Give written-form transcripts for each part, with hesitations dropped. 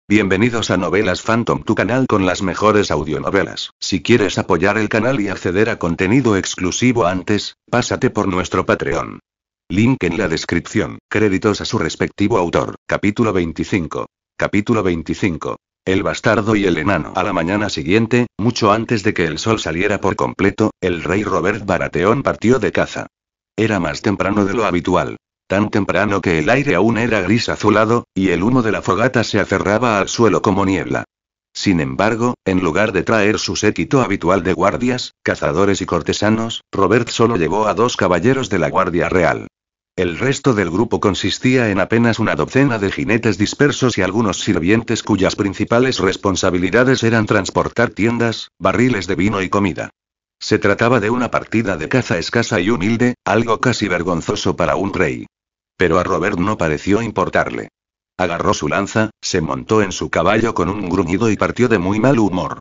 Bienvenidos a Novelas Phantom, tu canal con las mejores audionovelas. Si quieres apoyar el canal y acceder a contenido exclusivo antes, pásate por nuestro Patreon. Link en la descripción. Créditos a su respectivo autor. Capítulo 25. Capítulo 25. El bastardo y el enano. A la mañana siguiente, mucho antes de que el sol saliera por completo, el rey Robert Baratheon partió de caza. Era más temprano de lo habitual. Tan temprano que el aire aún era gris azulado, y el humo de la fogata se aferraba al suelo como niebla. Sin embargo, en lugar de traer su séquito habitual de guardias, cazadores y cortesanos, Robert solo llevó a 2 caballeros de la Guardia Real. El resto del grupo consistía en apenas una docena de jinetes dispersos y algunos sirvientes cuyas principales responsabilidades eran transportar tiendas, barriles de vino y comida. Se trataba de una partida de caza escasa y humilde, algo casi vergonzoso para un rey. Pero a Robert no pareció importarle. Agarró su lanza, se montó en su caballo con un gruñido y partió de muy mal humor.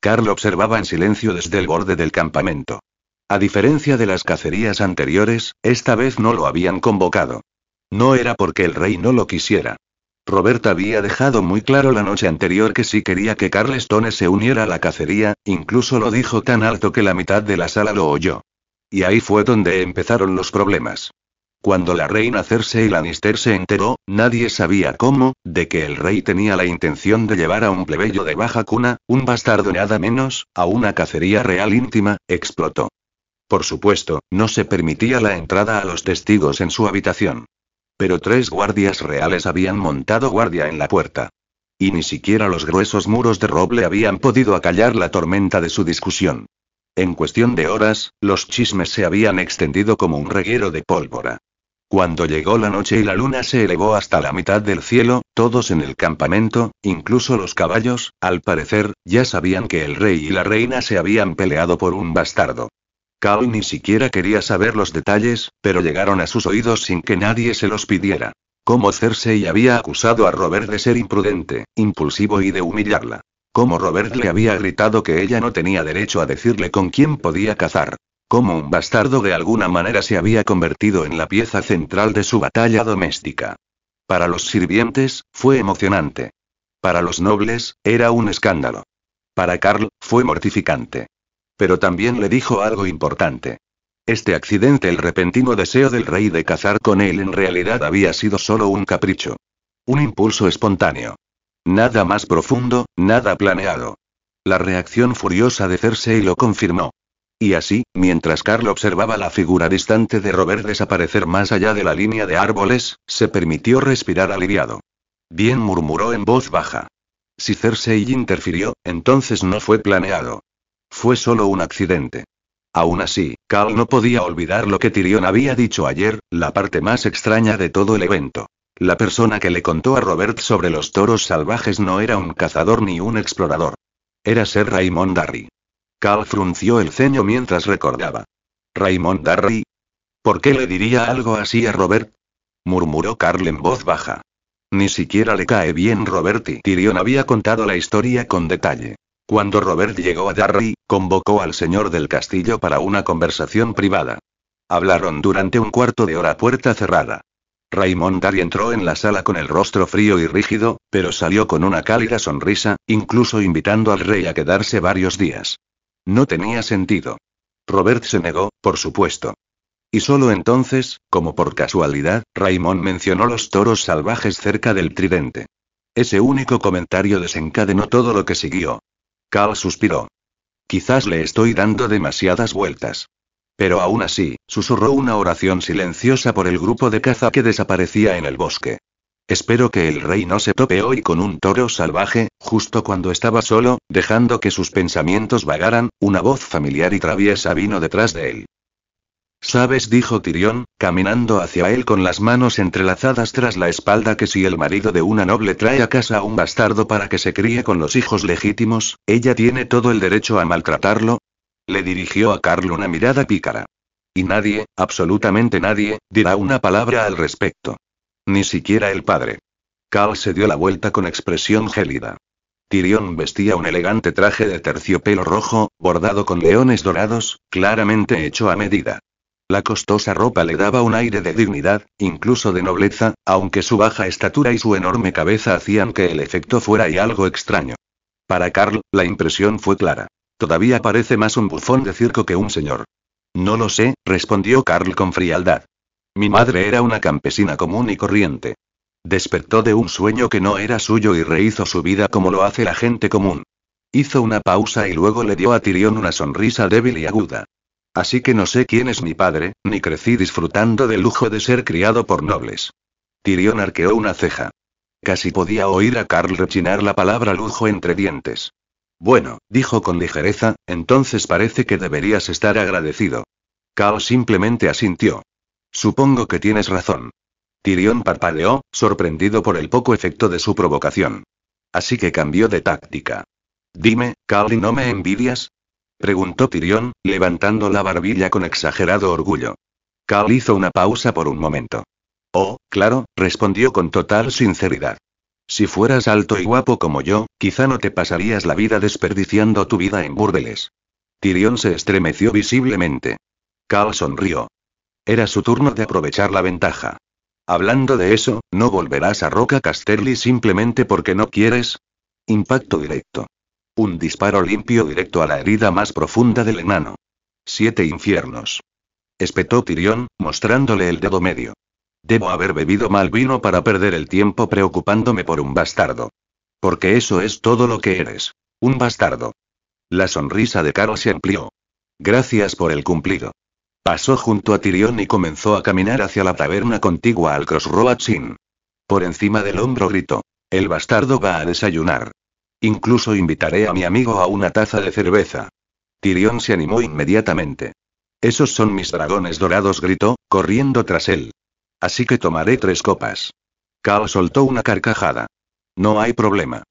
Carl observaba en silencio desde el borde del campamento. A diferencia de las cacerías anteriores, esta vez no lo habían convocado. No era porque el rey no lo quisiera. Robert había dejado muy claro la noche anterior que sí quería que Carl Stone se uniera a la cacería, incluso lo dijo tan alto que la mitad de la sala lo oyó. Y ahí fue donde empezaron los problemas. Cuando la reina Cersei Lannister se enteró, nadie sabía cómo, de que el rey tenía la intención de llevar a un plebeyo de baja cuna, un bastardo nada menos, a una cacería real íntima, explotó. Por supuesto, no se permitía la entrada a los testigos en su habitación. Pero 3 guardias reales habían montado guardia en la puerta. Y ni siquiera los gruesos muros de roble habían podido acallar la tormenta de su discusión. En cuestión de horas, los chismes se habían extendido como un reguero de pólvora. Cuando llegó la noche y la luna se elevó hasta la mitad del cielo, todos en el campamento, incluso los caballos, al parecer, ya sabían que el rey y la reina se habían peleado por un bastardo. Carl ni siquiera quería saber los detalles, pero llegaron a sus oídos sin que nadie se los pidiera. Cómo Cersei había acusado a Robert de ser imprudente, impulsivo y de humillarla. Cómo Robert le había gritado que ella no tenía derecho a decirle con quién podía cazar. Cómo un bastardo de alguna manera se había convertido en la pieza central de su batalla doméstica. Para los sirvientes, fue emocionante. Para los nobles, era un escándalo. Para Carl, fue mortificante. Pero también le dijo algo importante. Este accidente, el repentino deseo del rey de cazar con él, en realidad había sido solo un capricho. Un impulso espontáneo. Nada más profundo, nada planeado. La reacción furiosa de Cersei lo confirmó. Y así, mientras Carl observaba la figura distante de Robert desaparecer más allá de la línea de árboles, se permitió respirar aliviado. Bien, murmuró en voz baja. Si Cersei interfirió, entonces no fue planeado. Fue solo un accidente. Aún así, Carl no podía olvidar lo que Tyrion había dicho ayer, la parte más extraña de todo el evento. La persona que le contó a Robert sobre los toros salvajes no era un cazador ni un explorador. Era Ser Raymond Darry. Carl frunció el ceño mientras recordaba. ¿Raymond Darry? ¿Por qué le diría algo así a Robert? Murmuró Carl en voz baja. Ni siquiera le cae bien Robert, y Tyrion había contado la historia con detalle. Cuando Robert llegó a Darry, convocó al señor del castillo para una conversación privada. Hablaron durante un cuarto de hora a puerta cerrada. Raymond Darry entró en la sala con el rostro frío y rígido, pero salió con una cálida sonrisa, incluso invitando al rey a quedarse varios días. No tenía sentido. Robert se negó, por supuesto. Y solo entonces, como por casualidad, Raymond mencionó los toros salvajes cerca del tridente. Ese único comentario desencadenó todo lo que siguió. Carl suspiró. Quizás le estoy dando demasiadas vueltas. Pero aún así, susurró una oración silenciosa por el grupo de caza que desaparecía en el bosque. Espero que el rey no se tope hoy con un toro salvaje. Justo cuando estaba solo, dejando que sus pensamientos vagaran, una voz familiar y traviesa vino detrás de él. ¿Sabes?, dijo Tyrion, caminando hacia él con las manos entrelazadas tras la espalda, que si el marido de una noble trae a casa a un bastardo para que se críe con los hijos legítimos, ella tiene todo el derecho a maltratarlo. Le dirigió a Carl una mirada pícara. Y nadie, absolutamente nadie, dirá una palabra al respecto. Ni siquiera el padre. Carl se dio la vuelta con expresión gélida. Tyrion vestía un elegante traje de terciopelo rojo, bordado con leones dorados, claramente hecho a medida. La costosa ropa le daba un aire de dignidad, incluso de nobleza, aunque su baja estatura y su enorme cabeza hacían que el efecto fuera y algo extraño. Para Carl, la impresión fue clara. Todavía parece más un bufón de circo que un señor. No lo sé, respondió Carl con frialdad. Mi madre era una campesina común y corriente. Despertó de un sueño que no era suyo y rehizo su vida como lo hace la gente común. Hizo una pausa y luego le dio a Tyrion una sonrisa débil y aguda. Así que no sé quién es mi padre, ni crecí disfrutando del lujo de ser criado por nobles. Tyrion arqueó una ceja. Casi podía oír a Carl rechinar la palabra lujo entre dientes. Bueno, dijo con ligereza, entonces parece que deberías estar agradecido. Carl simplemente asintió. Supongo que tienes razón. Tyrion parpadeó, sorprendido por el poco efecto de su provocación. Así que cambió de táctica. Dime, Carl, ¿y no me envidias? Preguntó Tyrion, levantando la barbilla con exagerado orgullo. Carl hizo una pausa por un momento. Oh, claro, respondió con total sinceridad. Si fueras alto y guapo como yo, quizá no te pasarías la vida desperdiciando tu vida en burdeles. Tyrion se estremeció visiblemente. Carl sonrió. Era su turno de aprovechar la ventaja. Hablando de eso, ¿no volverás a Roca Casterly simplemente porque no quieres? Impacto directo. Un disparo limpio directo a la herida más profunda del enano. 7 infiernos. Espetó Tyrion, mostrándole el dedo medio. Debo haber bebido mal vino para perder el tiempo preocupándome por un bastardo. Porque eso es todo lo que eres. Un bastardo. La sonrisa de Carl se amplió. Gracias por el cumplido. Pasó junto a Tyrion y comenzó a caminar hacia la taberna contigua al Crossroads Inn. Por encima del hombro gritó. El bastardo va a desayunar. Incluso invitaré a mi amigo a una taza de cerveza. Tyrion se animó inmediatamente. Esos son mis dragones dorados, gritó, corriendo tras él. Así que tomaré 3 copas. Carl soltó una carcajada. No hay problema.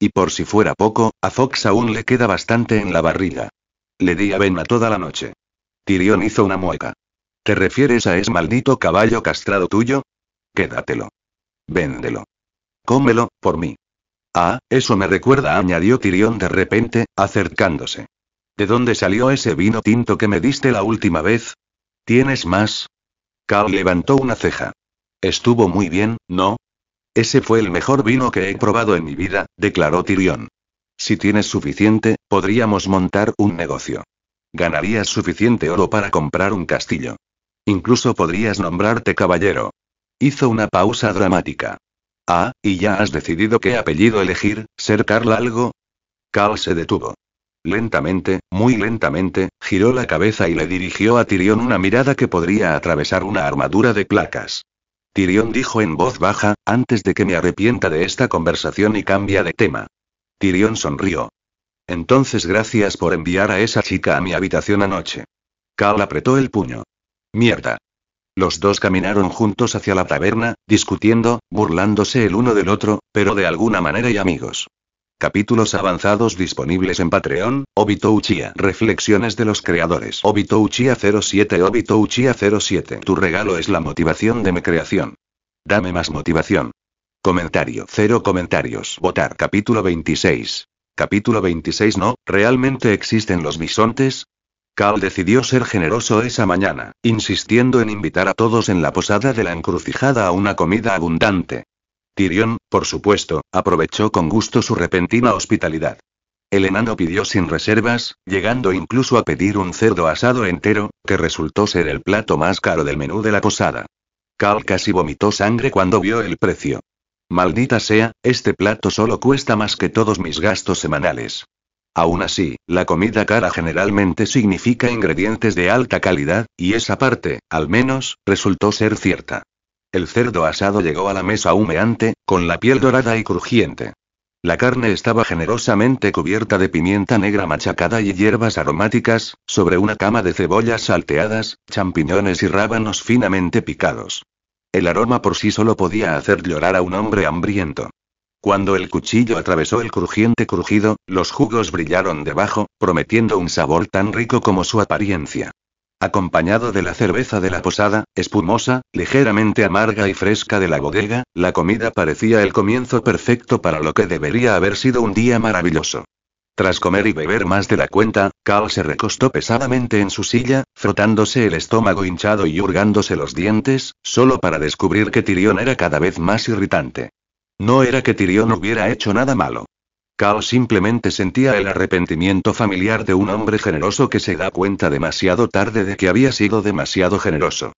Y por si fuera poco, a Fox aún le queda bastante en la barriga. Le di avena toda la noche. Tyrion hizo una mueca. ¿Te refieres a ese maldito caballo castrado tuyo? Quédatelo. Véndelo. Cómelo, por mí. Ah, eso me recuerda, añadió Tyrion de repente, acercándose. ¿De dónde salió ese vino tinto que me diste la última vez? ¿Tienes más? Carl levantó una ceja. Estuvo muy bien, ¿no? Ese fue el mejor vino que he probado en mi vida, declaró Tyrion. Si tienes suficiente, podríamos montar un negocio. Ganarías suficiente oro para comprar un castillo. Incluso podrías nombrarte caballero. Hizo una pausa dramática. Ah, ¿y ya has decidido qué apellido elegir, ser Carl algo? Carl se detuvo. Lentamente, muy lentamente, giró la cabeza y le dirigió a Tyrion una mirada que podría atravesar una armadura de placas. Tyrion dijo en voz baja, antes de que me arrepienta de esta conversación y cambia de tema. Tyrion sonrió. Entonces gracias por enviar a esa chica a mi habitación anoche. Carl apretó el puño. Mierda. Los dos caminaron juntos hacia la taberna, discutiendo, burlándose el uno del otro, pero de alguna manera y amigos. Capítulos avanzados disponibles en Patreon, Obito Uchiha. Reflexiones de los creadores. Obito Uchiha 07. Obito Uchiha 07. Tu regalo es la motivación de mi creación. Dame más motivación. Comentario. 0 comentarios. Votar. Capítulo 26. Capítulo 26. ¿No realmente existen los bisontes? Carl decidió ser generoso esa mañana, insistiendo en invitar a todos en la posada de la encrucijada a una comida abundante. Tyrion, por supuesto, aprovechó con gusto su repentina hospitalidad. El enano pidió sin reservas, llegando incluso a pedir un cerdo asado entero, que resultó ser el plato más caro del menú de la posada. Carl casi vomitó sangre cuando vio el precio. Maldita sea, este plato solo cuesta más que todos mis gastos semanales. Aún así, la comida cara generalmente significa ingredientes de alta calidad, y esa parte, al menos, resultó ser cierta. El cerdo asado llegó a la mesa humeante, con la piel dorada y crujiente. La carne estaba generosamente cubierta de pimienta negra machacada y hierbas aromáticas, sobre una cama de cebollas salteadas, champiñones y rábanos finamente picados. El aroma por sí solo podía hacer llorar a un hombre hambriento. Cuando el cuchillo atravesó el crujiente crujido, los jugos brillaron debajo, prometiendo un sabor tan rico como su apariencia. Acompañado de la cerveza de la posada, espumosa, ligeramente amarga y fresca de la bodega, la comida parecía el comienzo perfecto para lo que debería haber sido un día maravilloso. Tras comer y beber más de la cuenta, Cal se recostó pesadamente en su silla, frotándose el estómago hinchado y hurgándose los dientes, solo para descubrir que Tyrion era cada vez más irritante. No era que Tyrion hubiera hecho nada malo. Cal simplemente sentía el arrepentimiento familiar de un hombre generoso que se da cuenta demasiado tarde de que había sido demasiado generoso.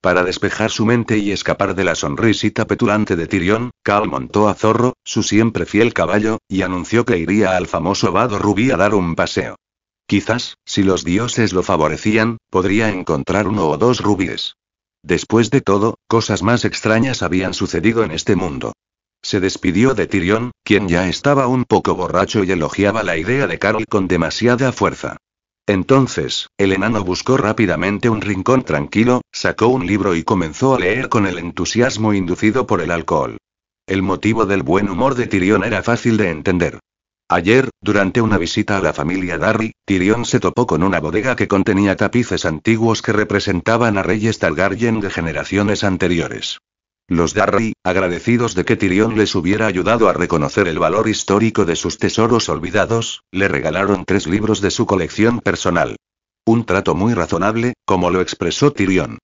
Para despejar su mente y escapar de la sonrisita petulante de Tyrion, Cal montó a Zorro, su siempre fiel caballo, y anunció que iría al famoso vado Rubí a dar un paseo. Quizás, si los dioses lo favorecían, podría encontrar 1 o 2 rubíes. Después de todo, cosas más extrañas habían sucedido en este mundo. Se despidió de Tyrion, quien ya estaba un poco borracho y elogiaba la idea de Carl con demasiada fuerza. Entonces, el enano buscó rápidamente un rincón tranquilo, sacó un libro y comenzó a leer con el entusiasmo inducido por el alcohol. El motivo del buen humor de Tyrion era fácil de entender. Ayer, durante una visita a la familia Darry, Tyrion se topó con una bodega que contenía tapices antiguos que representaban a reyes Targaryen de generaciones anteriores. Los Darry, agradecidos de que Tyrion les hubiera ayudado a reconocer el valor histórico de sus tesoros olvidados, le regalaron 3 libros de su colección personal. Un trato muy razonable, como lo expresó Tyrion.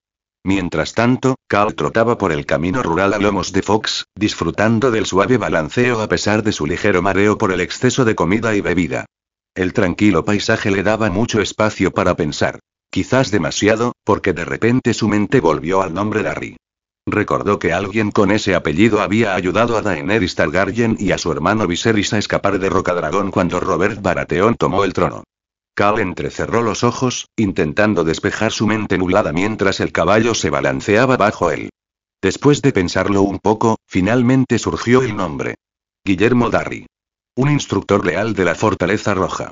Mientras tanto, Cal trotaba por el camino rural a lomos de Fox, disfrutando del suave balanceo a pesar de su ligero mareo por el exceso de comida y bebida. El tranquilo paisaje le daba mucho espacio para pensar. Quizás demasiado, porque de repente su mente volvió al nombre Darry. Recordó que alguien con ese apellido había ayudado a Daenerys Targaryen y a su hermano Viserys a escapar de Rocadragón cuando Robert Baratheon tomó el trono. Cal entrecerró los ojos, intentando despejar su mente nublada mientras el caballo se balanceaba bajo él. Después de pensarlo un poco, finalmente surgió el nombre. Guillermo Darry. Un instructor leal de la Fortaleza Roja.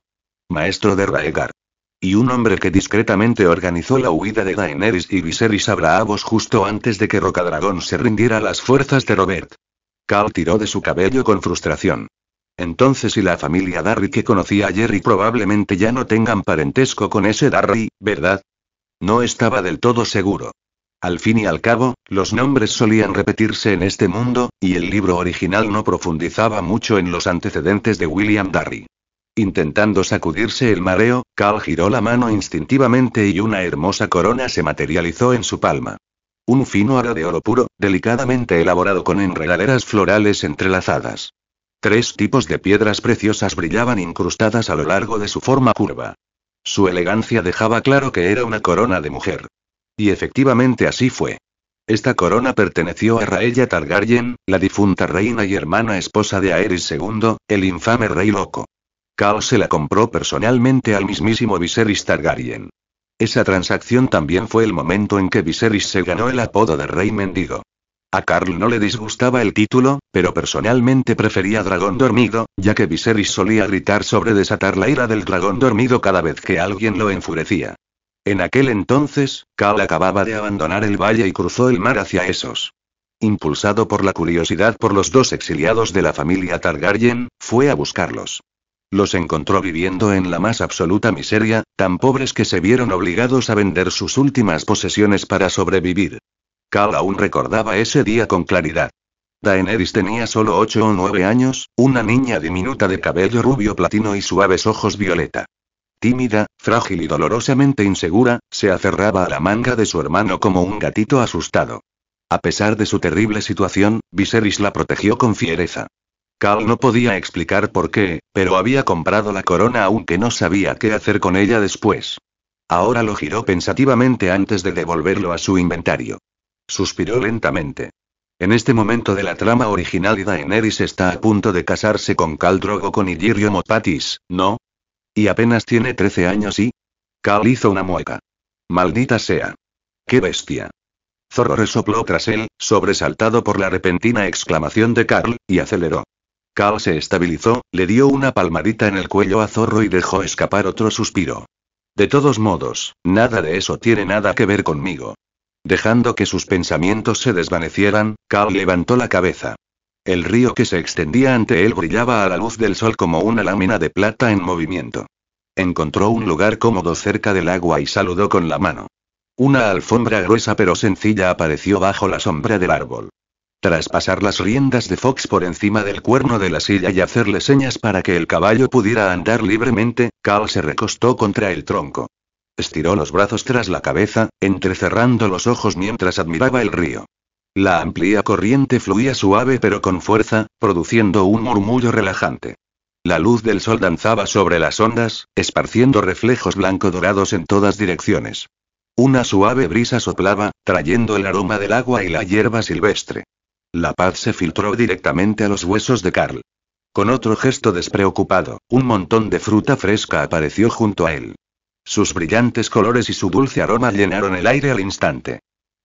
Maestro de Raegar. Y un hombre que discretamente organizó la huida de Daenerys y Viserys a Braavos justo antes de que Rocadragón se rindiera a las fuerzas de Robert. Cal tiró de su cabello con frustración. Entonces, ¿y la familia Darry que conocía ayer y probablemente ya no tengan parentesco con ese Darry, verdad? No estaba del todo seguro. Al fin y al cabo, los nombres solían repetirse en este mundo, y el libro original no profundizaba mucho en los antecedentes de William Darry. Intentando sacudirse el mareo, Cal giró la mano instintivamente y una hermosa corona se materializó en su palma. Un fino aro de oro puro, delicadamente elaborado con enredaderas florales entrelazadas. 3 tipos de piedras preciosas brillaban incrustadas a lo largo de su forma curva. Su elegancia dejaba claro que era una corona de mujer. Y efectivamente así fue. Esta corona perteneció a Rhaella Targaryen, la difunta reina y hermana esposa de Aerys II, el infame Rey Loco. Cal se la compró personalmente al mismísimo Viserys Targaryen. Esa transacción también fue el momento en que Viserys se ganó el apodo de Rey Mendigo. A Carl no le disgustaba el título, pero personalmente prefería Dragón Dormido, ya que Viserys solía gritar sobre desatar la ira del dragón dormido cada vez que alguien lo enfurecía. En aquel entonces, Cal acababa de abandonar el valle y cruzó el mar hacia Essos. Impulsado por la curiosidad por los 2 exiliados de la familia Targaryen, fue a buscarlos. Los encontró viviendo en la más absoluta miseria, tan pobres que se vieron obligados a vender sus últimas posesiones para sobrevivir. Cal aún recordaba ese día con claridad. Daenerys tenía solo 8 o 9 años, una niña diminuta de cabello rubio platino y suaves ojos violeta. Tímida, frágil y dolorosamente insegura, se aferraba a la manga de su hermano como un gatito asustado. A pesar de su terrible situación, Viserys la protegió con fiereza. Cal no podía explicar por qué, pero había comprado la corona aunque no sabía qué hacer con ella después. Ahora lo giró pensativamente antes de devolverlo a su inventario. Suspiró lentamente. En este momento de la trama original Daenerys está a punto de casarse con Khal Drogo con Illyrio Mopatis, ¿no? Y apenas tiene 13 años y... Cal hizo una mueca. Maldita sea. ¡Qué bestia! Zorro resopló tras él, sobresaltado por la repentina exclamación de Carl, y aceleró. Cal se estabilizó, le dio una palmadita en el cuello a Zorro y dejó escapar otro suspiro. De todos modos, nada de eso tiene nada que ver conmigo. Dejando que sus pensamientos se desvanecieran, Cal levantó la cabeza. El río que se extendía ante él brillaba a la luz del sol como una lámina de plata en movimiento. Encontró un lugar cómodo cerca del agua y saludó con la mano. Una alfombra gruesa pero sencilla apareció bajo la sombra del árbol. Tras pasar las riendas de Fox por encima del cuerno de la silla y hacerle señas para que el caballo pudiera andar libremente, Carl se recostó contra el tronco. Estiró los brazos tras la cabeza, entrecerrando los ojos mientras admiraba el río. La amplia corriente fluía suave pero con fuerza, produciendo un murmullo relajante. La luz del sol danzaba sobre las ondas, esparciendo reflejos blanco-dorados en todas direcciones. Una suave brisa soplaba, trayendo el aroma del agua y la hierba silvestre. La paz se filtró directamente a los huesos de Carl. Con otro gesto despreocupado, un montón de fruta fresca apareció junto a él. Sus brillantes colores y su dulce aroma llenaron el aire al instante.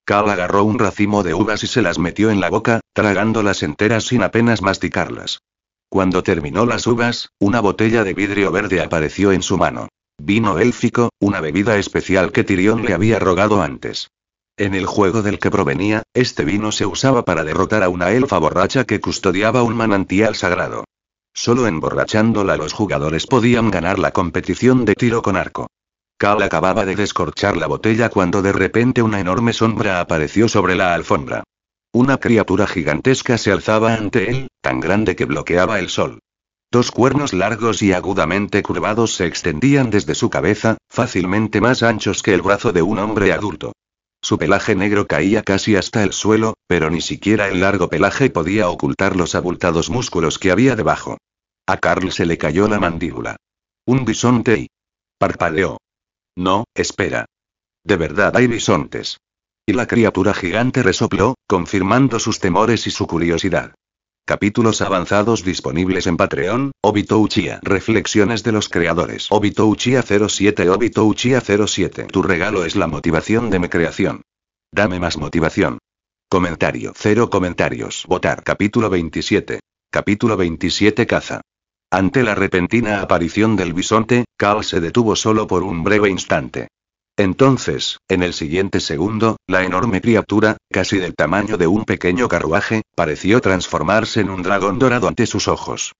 Carl agarró un racimo de uvas y se las metió en la boca, tragándolas enteras sin apenas masticarlas. Cuando terminó las uvas, una botella de vidrio verde apareció en su mano. Vino élfico, una bebida especial que Tyrion le había rogado antes. En el juego del que provenía, este vino se usaba para derrotar a una elfa borracha que custodiaba un manantial sagrado. Solo emborrachándola los jugadores podían ganar la competición de tiro con arco. Carl acababa de descorchar la botella cuando de repente una enorme sombra apareció sobre la alfombra. Una criatura gigantesca se alzaba ante él, tan grande que bloqueaba el sol. Dos cuernos largos y agudamente curvados se extendían desde su cabeza, fácilmente más anchos que el brazo de un hombre adulto. Su pelaje negro caía casi hasta el suelo, pero ni siquiera el largo pelaje podía ocultar los abultados músculos que había debajo. A Carl se le cayó la mandíbula. Un bisonte y... parpadeó. No, espera. De verdad hay bisontes. Y la criatura gigante resopló, confirmando sus temores y su curiosidad. Capítulos avanzados disponibles en Patreon, Obito Uchiha. Reflexiones de los creadores. Obito Uchiha 07. Obito Uchiha 07. Tu regalo es la motivación de mi creación. Dame más motivación. Comentario. 0 comentarios. Votar. Capítulo 27. Capítulo 27. Caza. Ante la repentina aparición del bisonte, Carl se detuvo solo por un breve instante. Entonces, en el siguiente segundo, la enorme criatura, casi del tamaño de un pequeño carruaje, pareció transformarse en un dragón dorado ante sus ojos.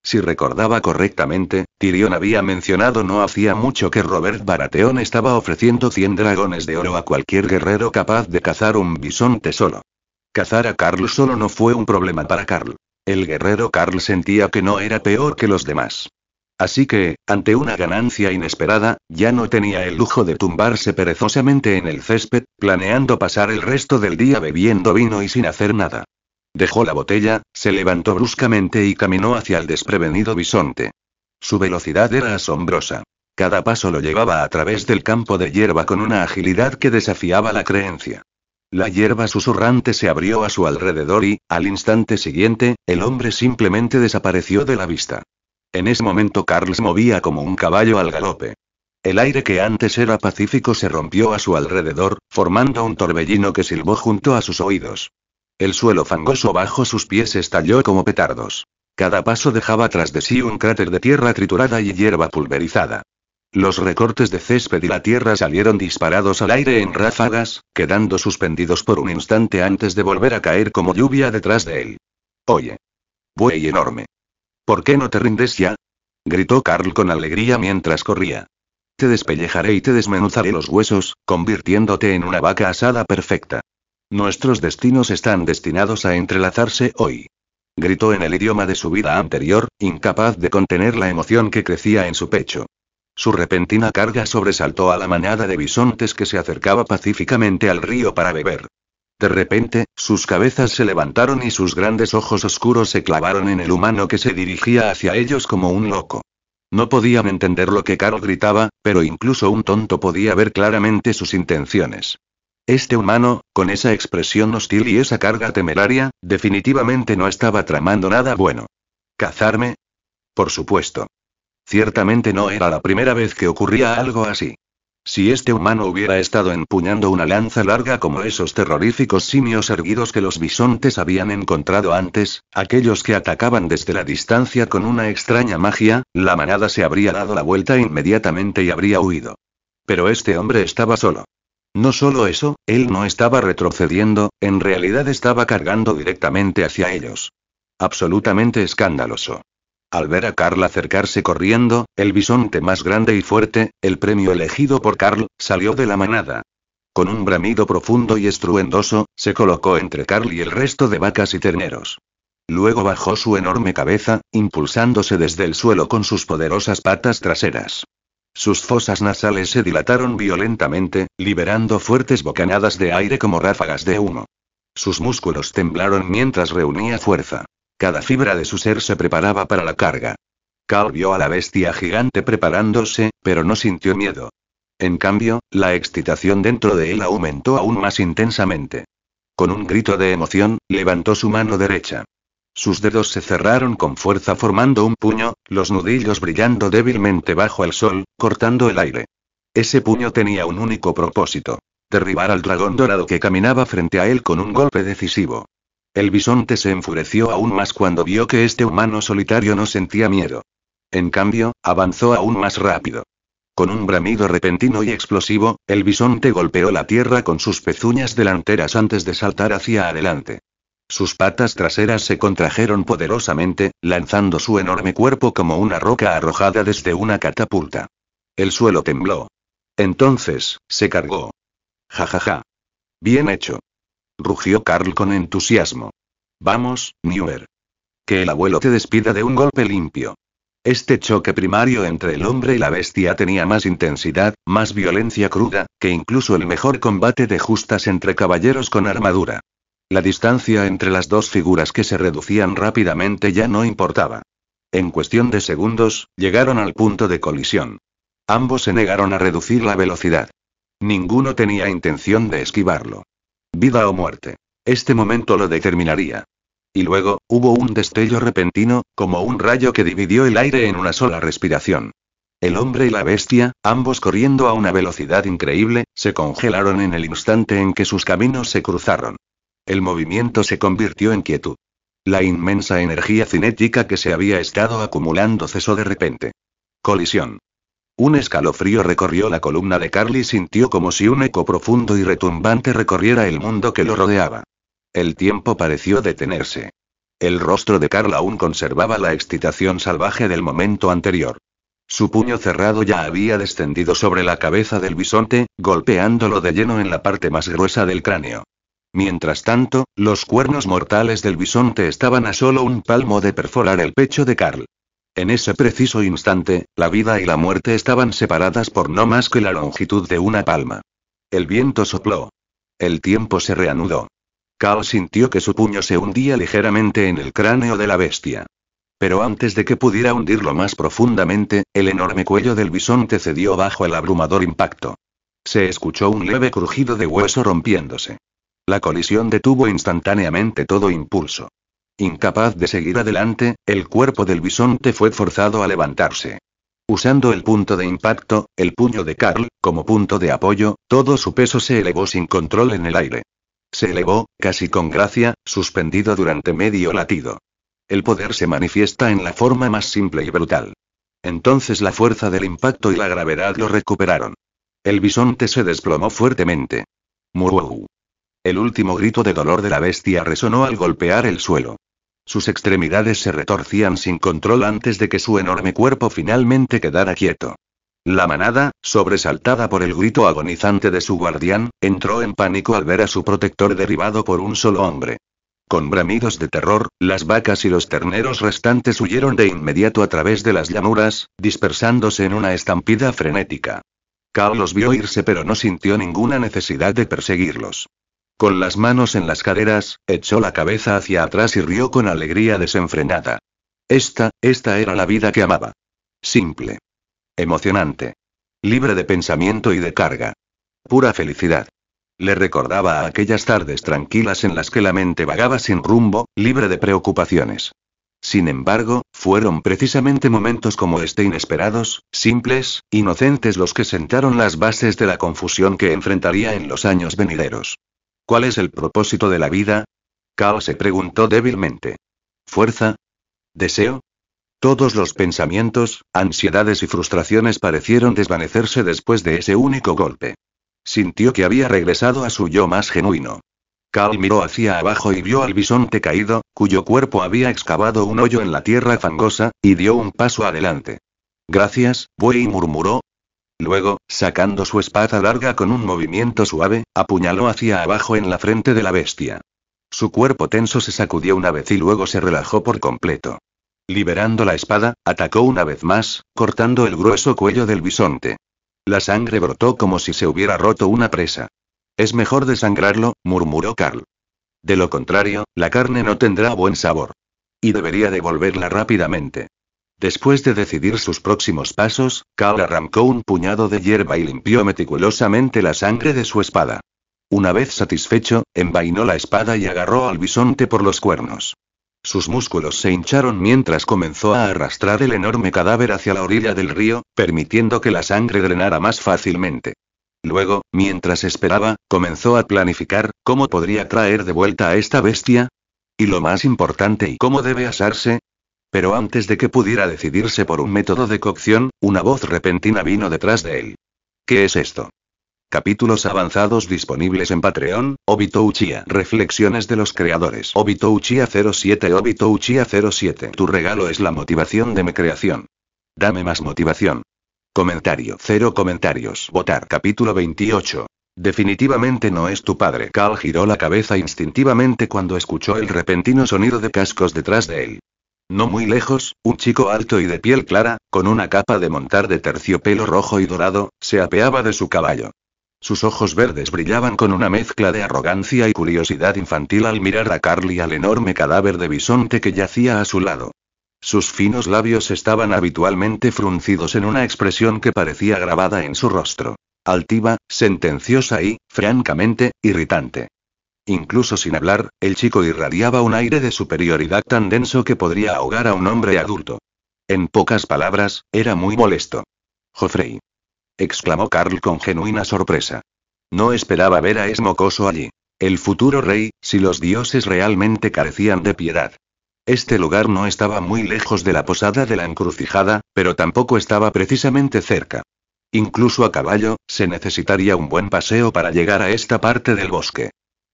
Si recordaba correctamente, Tyrion había mencionado no hacía mucho que Robert Baratheon estaba ofreciendo 100 dragones de oro a cualquier guerrero capaz de cazar un bisonte solo. Cazar a Carl solo no fue un problema para Carl. El guerrero Carl sentía que no era peor que los demás. Así que, ante una ganancia inesperada, ya no tenía el lujo de tumbarse perezosamente en el césped, planeando pasar el resto del día bebiendo vino y sin hacer nada. Dejó la botella, se levantó bruscamente y caminó hacia el desprevenido bisonte. Su velocidad era asombrosa. Cada paso lo llevaba a través del campo de hierba con una agilidad que desafiaba la creencia. La hierba susurrante se abrió a su alrededor y, al instante siguiente, el hombre simplemente desapareció de la vista. En ese momento Carl se movía como un caballo al galope. El aire que antes era pacífico se rompió a su alrededor, formando un torbellino que silbó junto a sus oídos. El suelo fangoso bajo sus pies estalló como petardos. Cada paso dejaba tras de sí un cráter de tierra triturada y hierba pulverizada. Los recortes de césped y la tierra salieron disparados al aire en ráfagas, quedando suspendidos por un instante antes de volver a caer como lluvia detrás de él. Oye. Buey enorme. ¿Por qué no te rindes ya? Gritó Carl con alegría mientras corría. Te despellejaré y te desmenuzaré los huesos, convirtiéndote en una vaca asada perfecta. Nuestros destinos están destinados a entrelazarse hoy. Gritó en el idioma de su vida anterior, incapaz de contener la emoción que crecía en su pecho. Su repentina carga sobresaltó a la manada de bisontes que se acercaba pacíficamente al río para beber. De repente, sus cabezas se levantaron y sus grandes ojos oscuros se clavaron en el humano que se dirigía hacia ellos como un loco. No podían entender lo que Carl gritaba, pero incluso un tonto podía ver claramente sus intenciones. Este humano, con esa expresión hostil y esa carga temeraria, definitivamente no estaba tramando nada bueno. ¿Cazarme? Por supuesto. Ciertamente no era la primera vez que ocurría algo así. Si este humano hubiera estado empuñando una lanza larga como esos terroríficos simios erguidos que los bisontes habían encontrado antes, aquellos que atacaban desde la distancia con una extraña magia, la manada se habría dado la vuelta inmediatamente y habría huido. Pero este hombre estaba solo. No solo eso, él no estaba retrocediendo, en realidad estaba cargando directamente hacia ellos. Absolutamente escandaloso. Al ver a Carl acercarse corriendo, el bisonte más grande y fuerte, el premio elegido por Carl, salió de la manada. Con un bramido profundo y estruendoso, se colocó entre Carl y el resto de vacas y terneros. Luego bajó su enorme cabeza, impulsándose desde el suelo con sus poderosas patas traseras. Sus fosas nasales se dilataron violentamente, liberando fuertes bocanadas de aire como ráfagas de humo. Sus músculos temblaron mientras reunía fuerza. Cada fibra de su ser se preparaba para la carga. Carl vio a la bestia gigante preparándose, pero no sintió miedo. En cambio, la excitación dentro de él aumentó aún más intensamente. Con un grito de emoción, levantó su mano derecha. Sus dedos se cerraron con fuerza formando un puño, los nudillos brillando débilmente bajo el sol, cortando el aire. Ese puño tenía un único propósito: derribar al dragón dorado que caminaba frente a él con un golpe decisivo. El bisonte se enfureció aún más cuando vio que este humano solitario no sentía miedo. En cambio, avanzó aún más rápido. Con un bramido repentino y explosivo, el bisonte golpeó la tierra con sus pezuñas delanteras antes de saltar hacia adelante. Sus patas traseras se contrajeron poderosamente, lanzando su enorme cuerpo como una roca arrojada desde una catapulta. El suelo tembló. Entonces, se cargó. Ja ja ja. Bien hecho. Rugió Carl con entusiasmo. Vamos, Newer. Que el abuelo te despida de un golpe limpio. Este choque primario entre el hombre y la bestia tenía más intensidad, más violencia cruda, que incluso el mejor combate de justas entre caballeros con armadura. La distancia entre las dos figuras que se reducían rápidamente ya no importaba. En cuestión de segundos, llegaron al punto de colisión. Ambos se negaron a reducir la velocidad. Ninguno tenía intención de esquivarlo. Vida o muerte. Este momento lo determinaría. Y luego, hubo un destello repentino, como un rayo que dividió el aire en una sola respiración. El hombre y la bestia, ambos corriendo a una velocidad increíble, se congelaron en el instante en que sus caminos se cruzaron. El movimiento se convirtió en quietud. La inmensa energía cinética que se había estado acumulando cesó de repente. Colisión. Un escalofrío recorrió la columna de Carl y sintió como si un eco profundo y retumbante recorriera el mundo que lo rodeaba. El tiempo pareció detenerse. El rostro de Carl aún conservaba la excitación salvaje del momento anterior. Su puño cerrado ya había descendido sobre la cabeza del bisonte, golpeándolo de lleno en la parte más gruesa del cráneo. Mientras tanto, los cuernos mortales del bisonte estaban a solo un palmo de perforar el pecho de Carl. En ese preciso instante, la vida y la muerte estaban separadas por no más que la longitud de una palma. El viento sopló. El tiempo se reanudó. Carl sintió que su puño se hundía ligeramente en el cráneo de la bestia. Pero antes de que pudiera hundirlo más profundamente, el enorme cuello del bisonte cedió bajo el abrumador impacto. Se escuchó un leve crujido de hueso rompiéndose. La colisión detuvo instantáneamente todo impulso. Incapaz de seguir adelante, el cuerpo del bisonte fue forzado a levantarse. Usando el punto de impacto, el puño de Carl, como punto de apoyo, todo su peso se elevó sin control en el aire. Se elevó, casi con gracia, suspendido durante medio latido. El poder se manifiesta en la forma más simple y brutal. Entonces la fuerza del impacto y la gravedad lo recuperaron. El bisonte se desplomó fuertemente. ¡Muau! El último grito de dolor de la bestia resonó al golpear el suelo. Sus extremidades se retorcían sin control antes de que su enorme cuerpo finalmente quedara quieto. La manada, sobresaltada por el grito agonizante de su guardián, entró en pánico al ver a su protector derribado por un solo hombre. Con bramidos de terror, las vacas y los terneros restantes huyeron de inmediato a través de las llanuras, dispersándose en una estampida frenética. Carl los vio irse pero no sintió ninguna necesidad de perseguirlos. Con las manos en las caderas, echó la cabeza hacia atrás y rió con alegría desenfrenada. Esta era la vida que amaba. Simple. Emocionante. Libre de pensamiento y de carga. Pura felicidad. Le recordaba a aquellas tardes tranquilas en las que la mente vagaba sin rumbo, libre de preocupaciones. Sin embargo, fueron precisamente momentos como este inesperados, simples, inocentes los que sentaron las bases de la confusión que enfrentaría en los años venideros. ¿Cuál es el propósito de la vida? Carl se preguntó débilmente. ¿Fuerza? ¿Deseo? Todos los pensamientos, ansiedades y frustraciones parecieron desvanecerse después de ese único golpe. Sintió que había regresado a su yo más genuino. Carl miró hacia abajo y vio al bisonte caído, cuyo cuerpo había excavado un hoyo en la tierra fangosa, y dio un paso adelante. Gracias, buey, murmuró. Luego, sacando su espada larga con un movimiento suave, apuñaló hacia abajo en la frente de la bestia. Su cuerpo tenso se sacudió una vez y luego se relajó por completo. Liberando la espada, atacó una vez más, cortando el grueso cuello del bisonte. La sangre brotó como si se hubiera roto una presa. Es mejor desangrarlo, murmuró Carl. De lo contrario, la carne no tendrá buen sabor. Y debería devolverla rápidamente. Después de decidir sus próximos pasos, Carl arrancó un puñado de hierba y limpió meticulosamente la sangre de su espada. Una vez satisfecho, envainó la espada y agarró al bisonte por los cuernos. Sus músculos se hincharon mientras comenzó a arrastrar el enorme cadáver hacia la orilla del río, permitiendo que la sangre drenara más fácilmente. Luego, mientras esperaba, comenzó a planificar cómo podría traer de vuelta a esta bestia. Y lo más importante, ¿y cómo debe asarse? Pero antes de que pudiera decidirse por un método de cocción, una voz repentina vino detrás de él. ¿Qué es esto? Capítulos avanzados disponibles en Patreon, Obito Uchiha. Reflexiones de los creadores. Obito Uchiha 07. Obito Uchiha 07. Tu regalo es la motivación de mi creación. Dame más motivación. Comentario. 0 comentarios. Votar. Capítulo 28. Definitivamente no es tu padre. Carl giró la cabeza instintivamente cuando escuchó el repentino sonido de cascos detrás de él. No muy lejos, un chico alto y de piel clara, con una capa de montar de terciopelo rojo y dorado, se apeaba de su caballo. Sus ojos verdes brillaban con una mezcla de arrogancia y curiosidad infantil al mirar a Carl y al enorme cadáver de bisonte que yacía a su lado. Sus finos labios estaban habitualmente fruncidos en una expresión que parecía grabada en su rostro. Altiva, sentenciosa y, francamente, irritante. Incluso sin hablar, el chico irradiaba un aire de superioridad tan denso que podría ahogar a un hombre adulto. En pocas palabras, era muy molesto. «Joffrey», exclamó Carl con genuina sorpresa. No esperaba ver a ese mocoso allí. El futuro rey, si los dioses realmente carecían de piedad. Este lugar no estaba muy lejos de la posada de la encrucijada, pero tampoco estaba precisamente cerca. Incluso a caballo, se necesitaría un buen paseo para llegar a esta parte del bosque.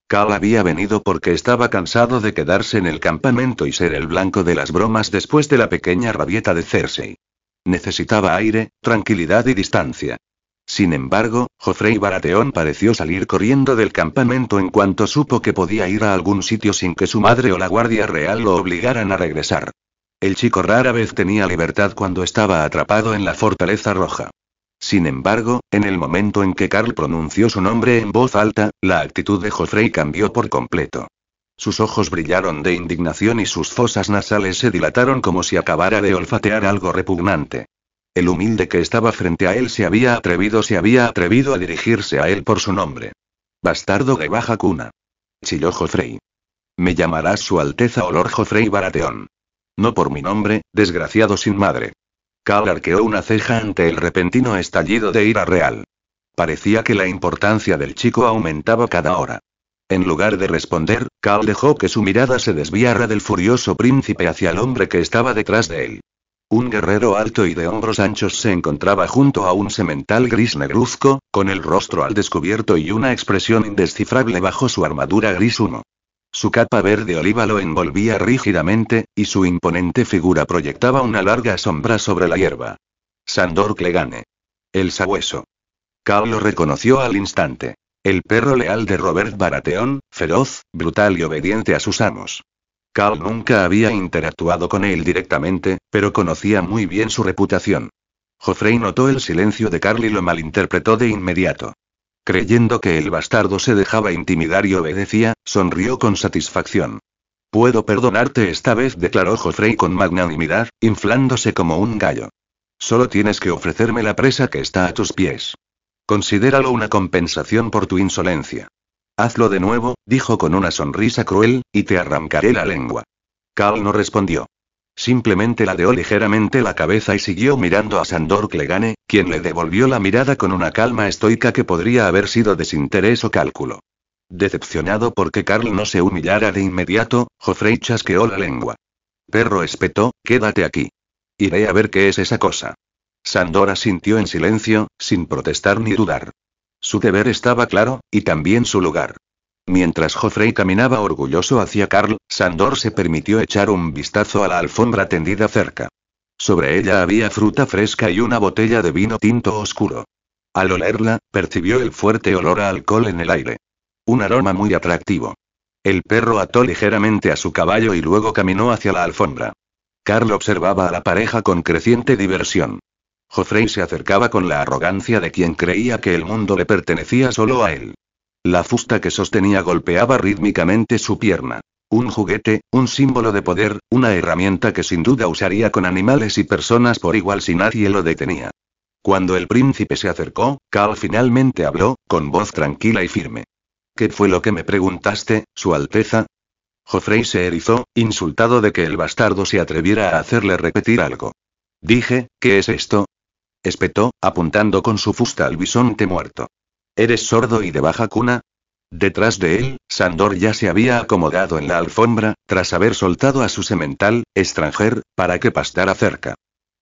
Carl había venido porque estaba cansado de quedarse en el campamento y ser el blanco de las bromas después de la pequeña rabieta de Cersei. Necesitaba aire, tranquilidad y distancia. Sin embargo, Joffrey Baratheon pareció salir corriendo del campamento en cuanto supo que podía ir a algún sitio sin que su madre o la guardia real lo obligaran a regresar. El chico rara vez tenía libertad cuando estaba atrapado en la Fortaleza Roja. Sin embargo, en el momento en que Carl pronunció su nombre en voz alta, la actitud de Joffrey cambió por completo. Sus ojos brillaron de indignación y sus fosas nasales se dilataron como si acabara de olfatear algo repugnante. El humilde que estaba frente a él se había atrevido a dirigirse a él por su nombre. «Bastardo de baja cuna», chilló Joffrey. «Me llamarás Su Alteza o Lord Joffrey Baratheon. No por mi nombre, desgraciado sin madre». Carl arqueó una ceja ante el repentino estallido de ira real. Parecía que la importancia del chico aumentaba cada hora. En lugar de responder, Carl dejó que su mirada se desviara del furioso príncipe hacia el hombre que estaba detrás de él. Un guerrero alto y de hombros anchos se encontraba junto a un semental gris negruzco, con el rostro al descubierto y una expresión indescifrable bajo su armadura gris humo. Su capa verde oliva lo envolvía rígidamente, y su imponente figura proyectaba una larga sombra sobre la hierba. Sandor Clegane. El sabueso. Carl lo reconoció al instante. El perro leal de Robert Baratheon, feroz, brutal y obediente a sus amos. Carl nunca había interactuado con él directamente, pero conocía muy bien su reputación. Joffrey notó el silencio de Carl y lo malinterpretó de inmediato. Creyendo que el bastardo se dejaba intimidar y obedecía, sonrió con satisfacción. «Puedo perdonarte esta vez», declaró Joffrey con magnanimidad, inflándose como un gallo. «Solo tienes que ofrecerme la presa que está a tus pies. Considéralo una compensación por tu insolencia». «Hazlo de nuevo», dijo con una sonrisa cruel, «y te arrancaré la lengua». Carl no respondió. Simplemente ladeó ligeramente la cabeza y siguió mirando a Sandor Clegane, quien le devolvió la mirada con una calma estoica que podría haber sido desinterés o cálculo. Decepcionado porque Carl no se humillara de inmediato, Joffrey chasqueó la lengua. «Perro», espetó, «quédate aquí. Iré a ver qué es esa cosa». Sandor asintió en silencio, sin protestar ni dudar. Su deber estaba claro, y también su lugar. Mientras Joffrey caminaba orgulloso hacia Carl, Sandor se permitió echar un vistazo a la alfombra tendida cerca. Sobre ella había fruta fresca y una botella de vino tinto oscuro. Al olerla, percibió el fuerte olor a alcohol en el aire. Un aroma muy atractivo. El perro ató ligeramente a su caballo y luego caminó hacia la alfombra. Carl observaba a la pareja con creciente diversión. Joffrey se acercaba con la arrogancia de quien creía que el mundo le pertenecía solo a él. La fusta que sostenía golpeaba rítmicamente su pierna. Un juguete, un símbolo de poder, una herramienta que sin duda usaría con animales y personas por igual si nadie lo detenía. Cuando el príncipe se acercó, Carl finalmente habló, con voz tranquila y firme. ¿Qué fue lo que me preguntaste, Su Alteza? Joffrey se erizó, insultado de que el bastardo se atreviera a hacerle repetir algo. Dije, ¿qué es esto? Espetó, apuntando con su fusta al bisonte muerto. ¿Eres sordo y de baja cuna? Detrás de él, Sandor ya se había acomodado en la alfombra, tras haber soltado a su semental, extranjer, para que pastara cerca.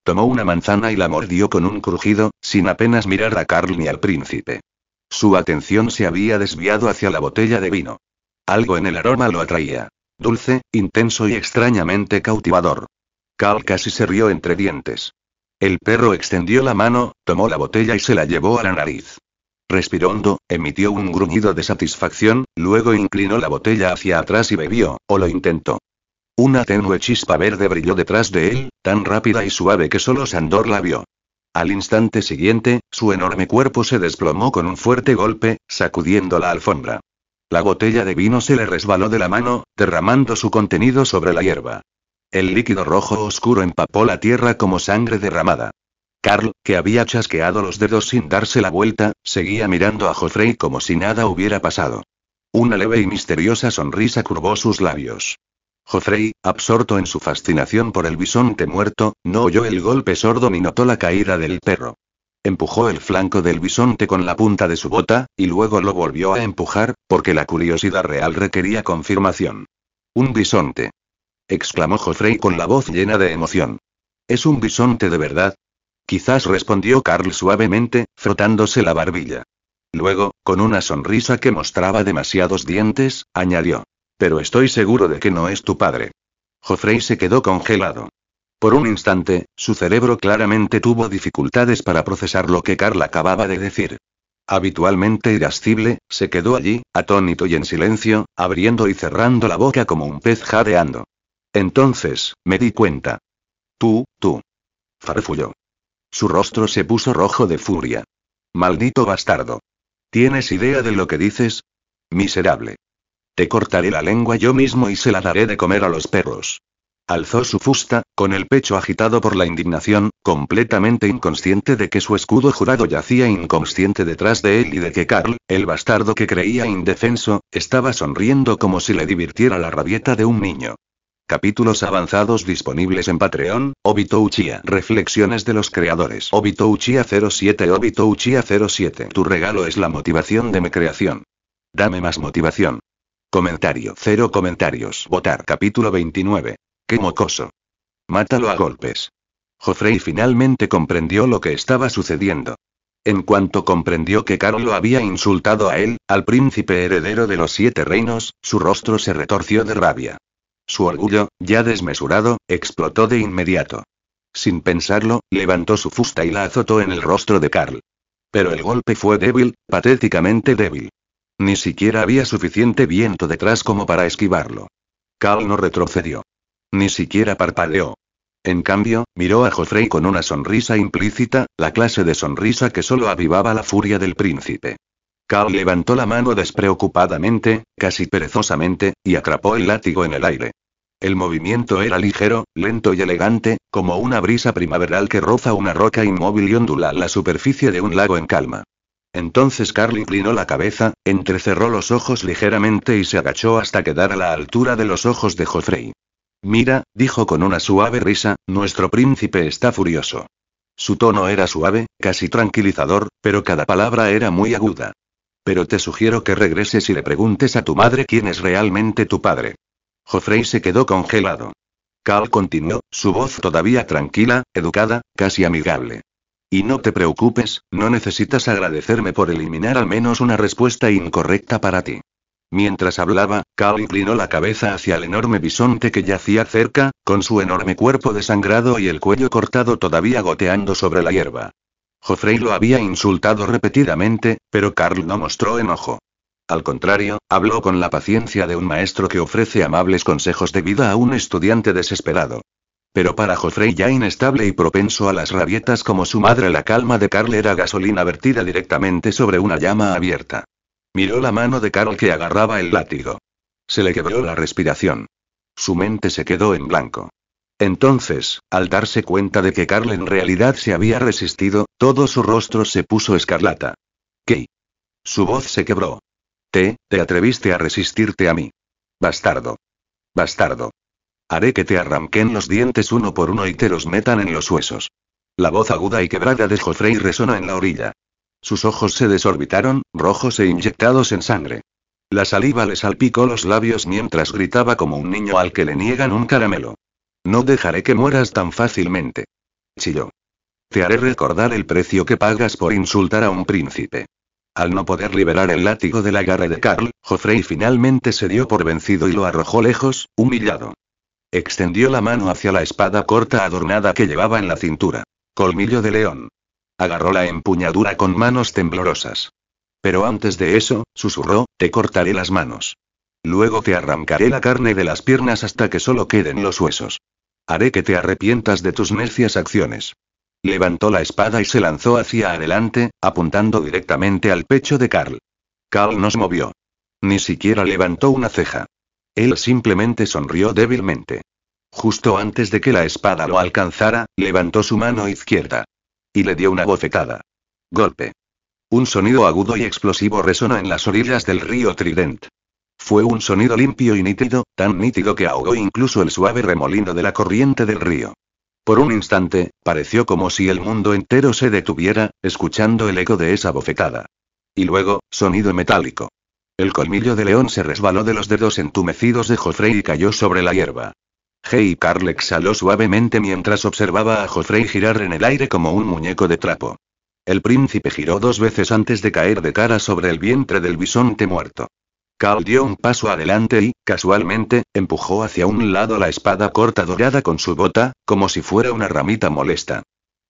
Tomó una manzana y la mordió con un crujido, sin apenas mirar a Carl ni al príncipe. Su atención se había desviado hacia la botella de vino. Algo en el aroma lo atraía. Dulce, intenso y extrañamente cautivador. Carl casi se rió entre dientes. El perro extendió la mano, tomó la botella y se la llevó a la nariz. Respiró hondo, emitió un gruñido de satisfacción, luego inclinó la botella hacia atrás y bebió, o lo intentó. Una tenue chispa verde brilló detrás de él, tan rápida y suave que solo Sandor la vio. Al instante siguiente, su enorme cuerpo se desplomó con un fuerte golpe, sacudiendo la alfombra. La botella de vino se le resbaló de la mano, derramando su contenido sobre la hierba. El líquido rojo oscuro empapó la tierra como sangre derramada. Carl, que había chasqueado los dedos sin darse la vuelta, seguía mirando a Joffrey como si nada hubiera pasado. Una leve y misteriosa sonrisa curvó sus labios. Joffrey, absorto en su fascinación por el bisonte muerto, no oyó el golpe sordo ni notó la caída del perro. Empujó el flanco del bisonte con la punta de su bota, y luego lo volvió a empujar, porque la curiosidad real requería confirmación. «Un bisonte», exclamó Joffrey con la voz llena de emoción. «¿Es un bisonte de verdad?» Quizás, respondió Carl suavemente, frotándose la barbilla. Luego, con una sonrisa que mostraba demasiados dientes, añadió. «Pero estoy seguro de que no es tu padre». Joffrey se quedó congelado. Por un instante, su cerebro claramente tuvo dificultades para procesar lo que Carl acababa de decir. Habitualmente irascible, se quedó allí, atónito y en silencio, abriendo y cerrando la boca como un pez jadeando. Entonces, me di cuenta. Tú, farfulló. Su rostro se puso rojo de furia. Maldito bastardo. ¿Tienes idea de lo que dices? Miserable. Te cortaré la lengua yo mismo y se la daré de comer a los perros. Alzó su fusta, con el pecho agitado por la indignación, completamente inconsciente de que su escudo jurado yacía inconsciente detrás de él y de que Carl, el bastardo que creía indefenso, estaba sonriendo como si le divirtiera la rabieta de un niño. Capítulos avanzados disponibles en Patreon, Obito Uchiha. Reflexiones de los creadores. Obito Uchiha 07. Obito Uchiha 07. Tu regalo es la motivación de mi creación. Dame más motivación. Comentario. 0 comentarios. Votar. Capítulo 29. ¡Qué mocoso! Mátalo a golpes. Joffrey finalmente comprendió lo que estaba sucediendo. En cuanto comprendió que Carl lo había insultado a él, al príncipe heredero de los 7 reinos, su rostro se retorció de rabia. Su orgullo, ya desmesurado, explotó de inmediato. Sin pensarlo, levantó su fusta y la azotó en el rostro de Carl. Pero el golpe fue débil, patéticamente débil. Ni siquiera había suficiente viento detrás como para esquivarlo. Carl no retrocedió. Ni siquiera parpadeó. En cambio, miró a Joffrey con una sonrisa implícita, la clase de sonrisa que solo avivaba la furia del príncipe. Carl levantó la mano despreocupadamente, casi perezosamente, y atrapó el látigo en el aire. El movimiento era ligero, lento y elegante, como una brisa primaveral que roza una roca inmóvil y ondula la superficie de un lago en calma. Entonces Carl inclinó la cabeza, entrecerró los ojos ligeramente y se agachó hasta quedar a la altura de los ojos de Joffrey. Mira, dijo con una suave risa, nuestro príncipe está furioso. Su tono era suave, casi tranquilizador, pero cada palabra era muy aguda. Pero te sugiero que regreses y le preguntes a tu madre quién es realmente tu padre. Joffrey se quedó congelado. Carl continuó, su voz todavía tranquila, educada, casi amigable. Y no te preocupes, no necesitas agradecerme por eliminar al menos una respuesta incorrecta para ti. Mientras hablaba, Carl inclinó la cabeza hacia el enorme bisonte que yacía cerca, con su enorme cuerpo desangrado y el cuello cortado todavía goteando sobre la hierba. Joffrey lo había insultado repetidamente, pero Carl no mostró enojo. Al contrario, habló con la paciencia de un maestro que ofrece amables consejos de vida a un estudiante desesperado. Pero para Joffrey, ya inestable y propenso a las rabietas como su madre, la calma de Carl era gasolina vertida directamente sobre una llama abierta. Miró la mano de Carl que agarraba el látigo. Se le quebró la respiración. Su mente se quedó en blanco. Entonces, al darse cuenta de que Carl en realidad se había resistido, todo su rostro se puso escarlata. ¿Qué? Su voz se quebró. Te atreviste a resistirte a mí. Bastardo. Bastardo. Haré que te arranquen los dientes uno por uno y te los metan en los huesos. La voz aguda y quebrada de Joffrey resonó en la orilla. Sus ojos se desorbitaron, rojos e inyectados en sangre. La saliva le salpicó los labios mientras gritaba como un niño al que le niegan un caramelo. No dejaré que mueras tan fácilmente. Chilló. Te haré recordar el precio que pagas por insultar a un príncipe. Al no poder liberar el látigo del agarre de Carl, Joffrey finalmente se dio por vencido y lo arrojó lejos, humillado. Extendió la mano hacia la espada corta adornada que llevaba en la cintura. Colmillo de león. Agarró la empuñadura con manos temblorosas. Pero antes de eso, susurró, te cortaré las manos. Luego te arrancaré la carne de las piernas hasta que solo queden los huesos. Haré que te arrepientas de tus necias acciones. Levantó la espada y se lanzó hacia adelante, apuntando directamente al pecho de Carl. Carl no se movió. Ni siquiera levantó una ceja. Él simplemente sonrió débilmente. Justo antes de que la espada lo alcanzara, levantó su mano izquierda. Y le dio una bofetada. Golpe. Un sonido agudo y explosivo resonó en las orillas del río Trident. Fue un sonido limpio y nítido, tan nítido que ahogó incluso el suave remolino de la corriente del río. Por un instante, pareció como si el mundo entero se detuviera, escuchando el eco de esa bofetada. Y luego, sonido metálico. El colmillo de león se resbaló de los dedos entumecidos de Joffrey y cayó sobre la hierba. Carl exhaló suavemente mientras observaba a Joffrey girar en el aire como un muñeco de trapo. El príncipe giró 2 veces antes de caer de cara sobre el vientre del bisonte muerto. Carl dio un paso adelante y, casualmente, empujó hacia un lado la espada corta dorada con su bota, como si fuera una ramita molesta.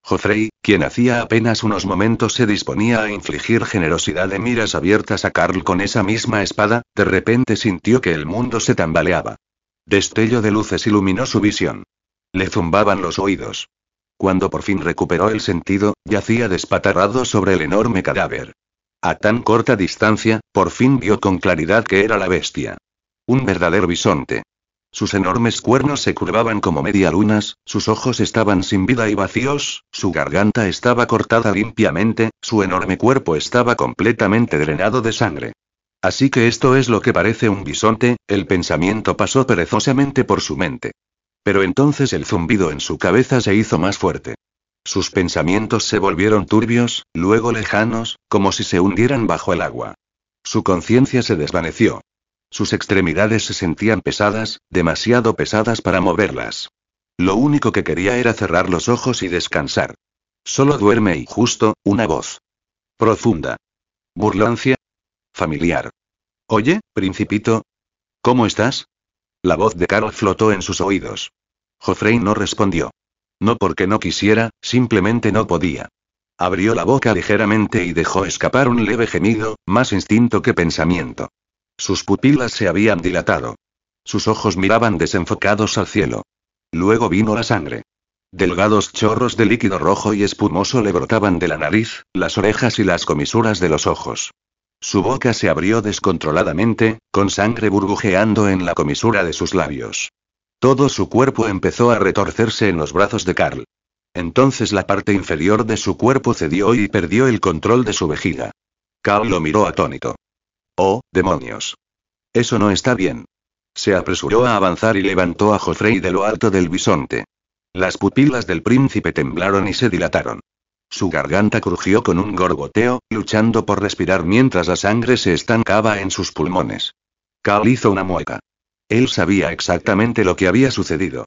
Joffrey, quien hacía apenas unos momentos se disponía a infligir generosidad de miras abiertas a Carl con esa misma espada, de repente sintió que el mundo se tambaleaba. Destello de luces iluminó su visión. Le zumbaban los oídos. Cuando por fin recuperó el sentido, yacía despatarrado sobre el enorme cadáver. A tan corta distancia, por fin vio con claridad que era la bestia. Un verdadero bisonte. Sus enormes cuernos se curvaban como medialunas, sus ojos estaban sin vida y vacíos, su garganta estaba cortada limpiamente, su enorme cuerpo estaba completamente drenado de sangre. Así que esto es lo que parece un bisonte, el pensamiento pasó perezosamente por su mente. Pero entonces el zumbido en su cabeza se hizo más fuerte. Sus pensamientos se volvieron turbios, luego lejanos, como si se hundieran bajo el agua. Su conciencia se desvaneció. Sus extremidades se sentían pesadas, demasiado pesadas para moverlas. Lo único que quería era cerrar los ojos y descansar. Solo duerme y justo, una voz. Profunda. Burlancia. Familiar. Oye, principito. ¿Cómo estás? La voz de Carl flotó en sus oídos. Joffrey no respondió. No porque no quisiera, simplemente no podía. Abrió la boca ligeramente y dejó escapar un leve gemido, más instinto que pensamiento. Sus pupilas se habían dilatado. Sus ojos miraban desenfocados al cielo. Luego vino la sangre. Delgados chorros de líquido rojo y espumoso le brotaban de la nariz, las orejas y las comisuras de los ojos. Su boca se abrió descontroladamente, con sangre burbujeando en la comisura de sus labios. Todo su cuerpo empezó a retorcerse en los brazos de Carl. Entonces la parte inferior de su cuerpo cedió y perdió el control de su vejiga. Carl lo miró atónito. ¡Oh, demonios! Eso no está bien. Se apresuró a avanzar y levantó a Joffrey de lo alto del bisonte. Las pupilas del príncipe temblaron y se dilataron. Su garganta crujió con un gorgoteo, luchando por respirar mientras la sangre se estancaba en sus pulmones. Carl hizo una mueca. Él sabía exactamente lo que había sucedido.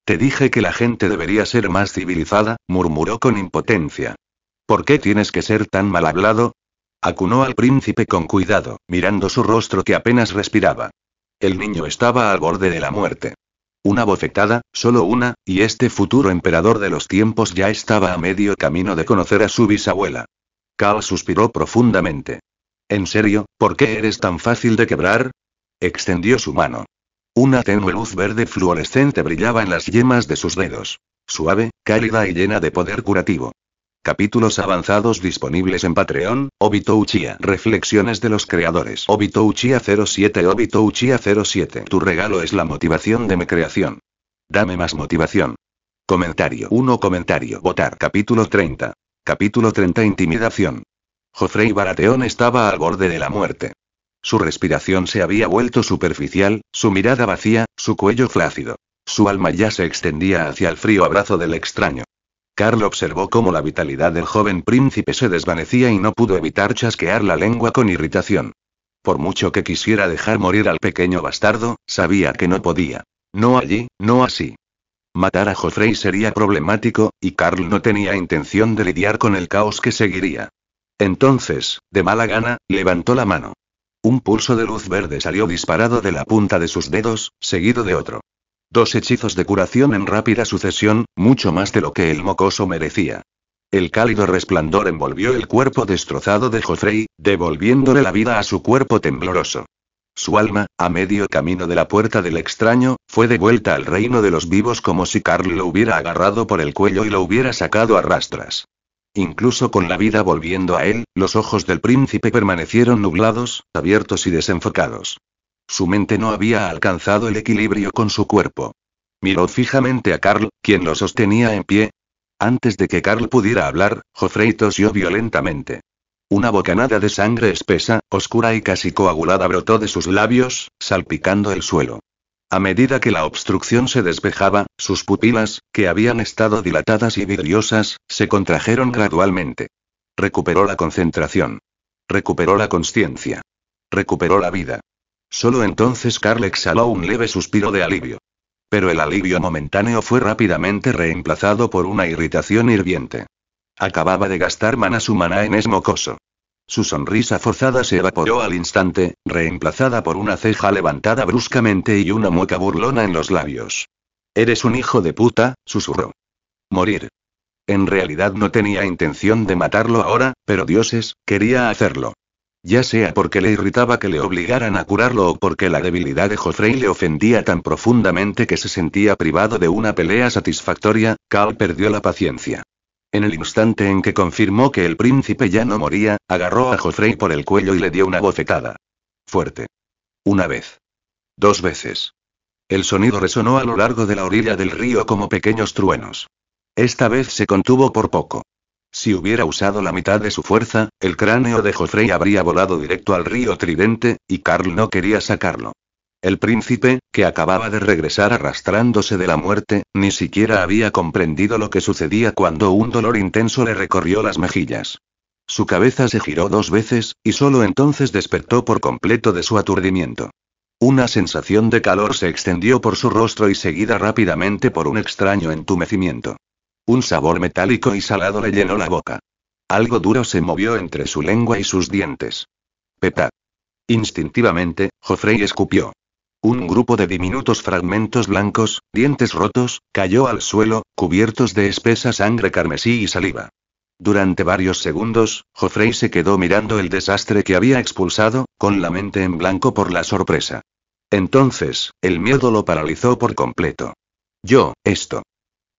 Te dije que la gente debería ser más civilizada, murmuró con impotencia. ¿Por qué tienes que ser tan mal hablado? Acunó al príncipe con cuidado, mirando su rostro que apenas respiraba. El niño estaba al borde de la muerte. Una bofetada, solo una, y este futuro emperador de los tiempos ya estaba a medio camino de conocer a su bisabuela. Carl suspiró profundamente. ¿En serio, por qué eres tan fácil de quebrar? Extendió su mano. Una tenue luz verde fluorescente brillaba en las yemas de sus dedos. Suave, cálida y llena de poder curativo. Capítulos avanzados disponibles en Patreon. Obito Uchiha. Reflexiones de los creadores. Obito Uchiha 07. Obito Uchiha 07. Tu regalo es la motivación de mi creación. Dame más motivación. Comentario 1. Comentario. Votar. Capítulo 30. Capítulo 30. Intimidación. Joffrey Baratheon estaba al borde de la muerte. Su respiración se había vuelto superficial, su mirada vacía, su cuello flácido. Su alma ya se extendía hacia el frío abrazo del extraño. Carl observó cómo la vitalidad del joven príncipe se desvanecía y no pudo evitar chasquear la lengua con irritación. Por mucho que quisiera dejar morir al pequeño bastardo, sabía que no podía. No allí, no así. Matar a Joffrey sería problemático, y Carl no tenía intención de lidiar con el caos que seguiría. Entonces, de mala gana, levantó la mano. Un pulso de luz verde salió disparado de la punta de sus dedos, seguido de otro. 2 hechizos de curación en rápida sucesión, mucho más de lo que el mocoso merecía. El cálido resplandor envolvió el cuerpo destrozado de Joffrey, devolviéndole la vida a su cuerpo tembloroso. Su alma, a medio camino de la puerta del extraño, fue devuelta al reino de los vivos como si Carl lo hubiera agarrado por el cuello y lo hubiera sacado a rastras. Incluso con la vida volviendo a él, los ojos del príncipe permanecieron nublados, abiertos y desenfocados. Su mente no había alcanzado el equilibrio con su cuerpo. Miró fijamente a Carl, quien lo sostenía en pie. Antes de que Carl pudiera hablar, Joffrey tosió violentamente. Una bocanada de sangre espesa, oscura y casi coagulada brotó de sus labios, salpicando el suelo. A medida que la obstrucción se despejaba, sus pupilas, que habían estado dilatadas y vidriosas, se contrajeron gradualmente. Recuperó la concentración. Recuperó la consciencia. Recuperó la vida. Solo entonces Carl exhaló un leve suspiro de alivio. Pero el alivio momentáneo fue rápidamente reemplazado por una irritación hirviente. Acababa de gastar su maná en mocoso. Su sonrisa forzada se evaporó al instante, reemplazada por una ceja levantada bruscamente y una mueca burlona en los labios. «Eres un hijo de puta», susurró. «Morir». En realidad no tenía intención de matarlo ahora, pero dioses, quería hacerlo. Ya sea porque le irritaba que le obligaran a curarlo o porque la debilidad de Joffrey le ofendía tan profundamente que se sentía privado de una pelea satisfactoria, Carl perdió la paciencia. En el instante en que confirmó que el príncipe ya no moría, agarró a Joffrey por el cuello y le dio una bofetada. Fuerte. 1 vez. 2 veces. El sonido resonó a lo largo de la orilla del río como pequeños truenos. Esta vez se contuvo por poco. Si hubiera usado la mitad de su fuerza, el cráneo de Joffrey habría volado directo al río Tridente, y Carl no quería sacarlo. El príncipe, que acababa de regresar arrastrándose de la muerte, ni siquiera había comprendido lo que sucedía cuando un dolor intenso le recorrió las mejillas. Su cabeza se giró 2 veces, y solo entonces despertó por completo de su aturdimiento. Una sensación de calor se extendió por su rostro y seguida rápidamente por un extraño entumecimiento. Un sabor metálico y salado le llenó la boca. Algo duro se movió entre su lengua y sus dientes. Petá. Instintivamente, Joffrey escupió. Un grupo de diminutos fragmentos blancos, dientes rotos, cayó al suelo, cubiertos de espesa sangre carmesí y saliva. Durante varios segundos, Joffrey se quedó mirando el desastre que había expulsado, con la mente en blanco por la sorpresa. Entonces, el miedo lo paralizó por completo. Esto.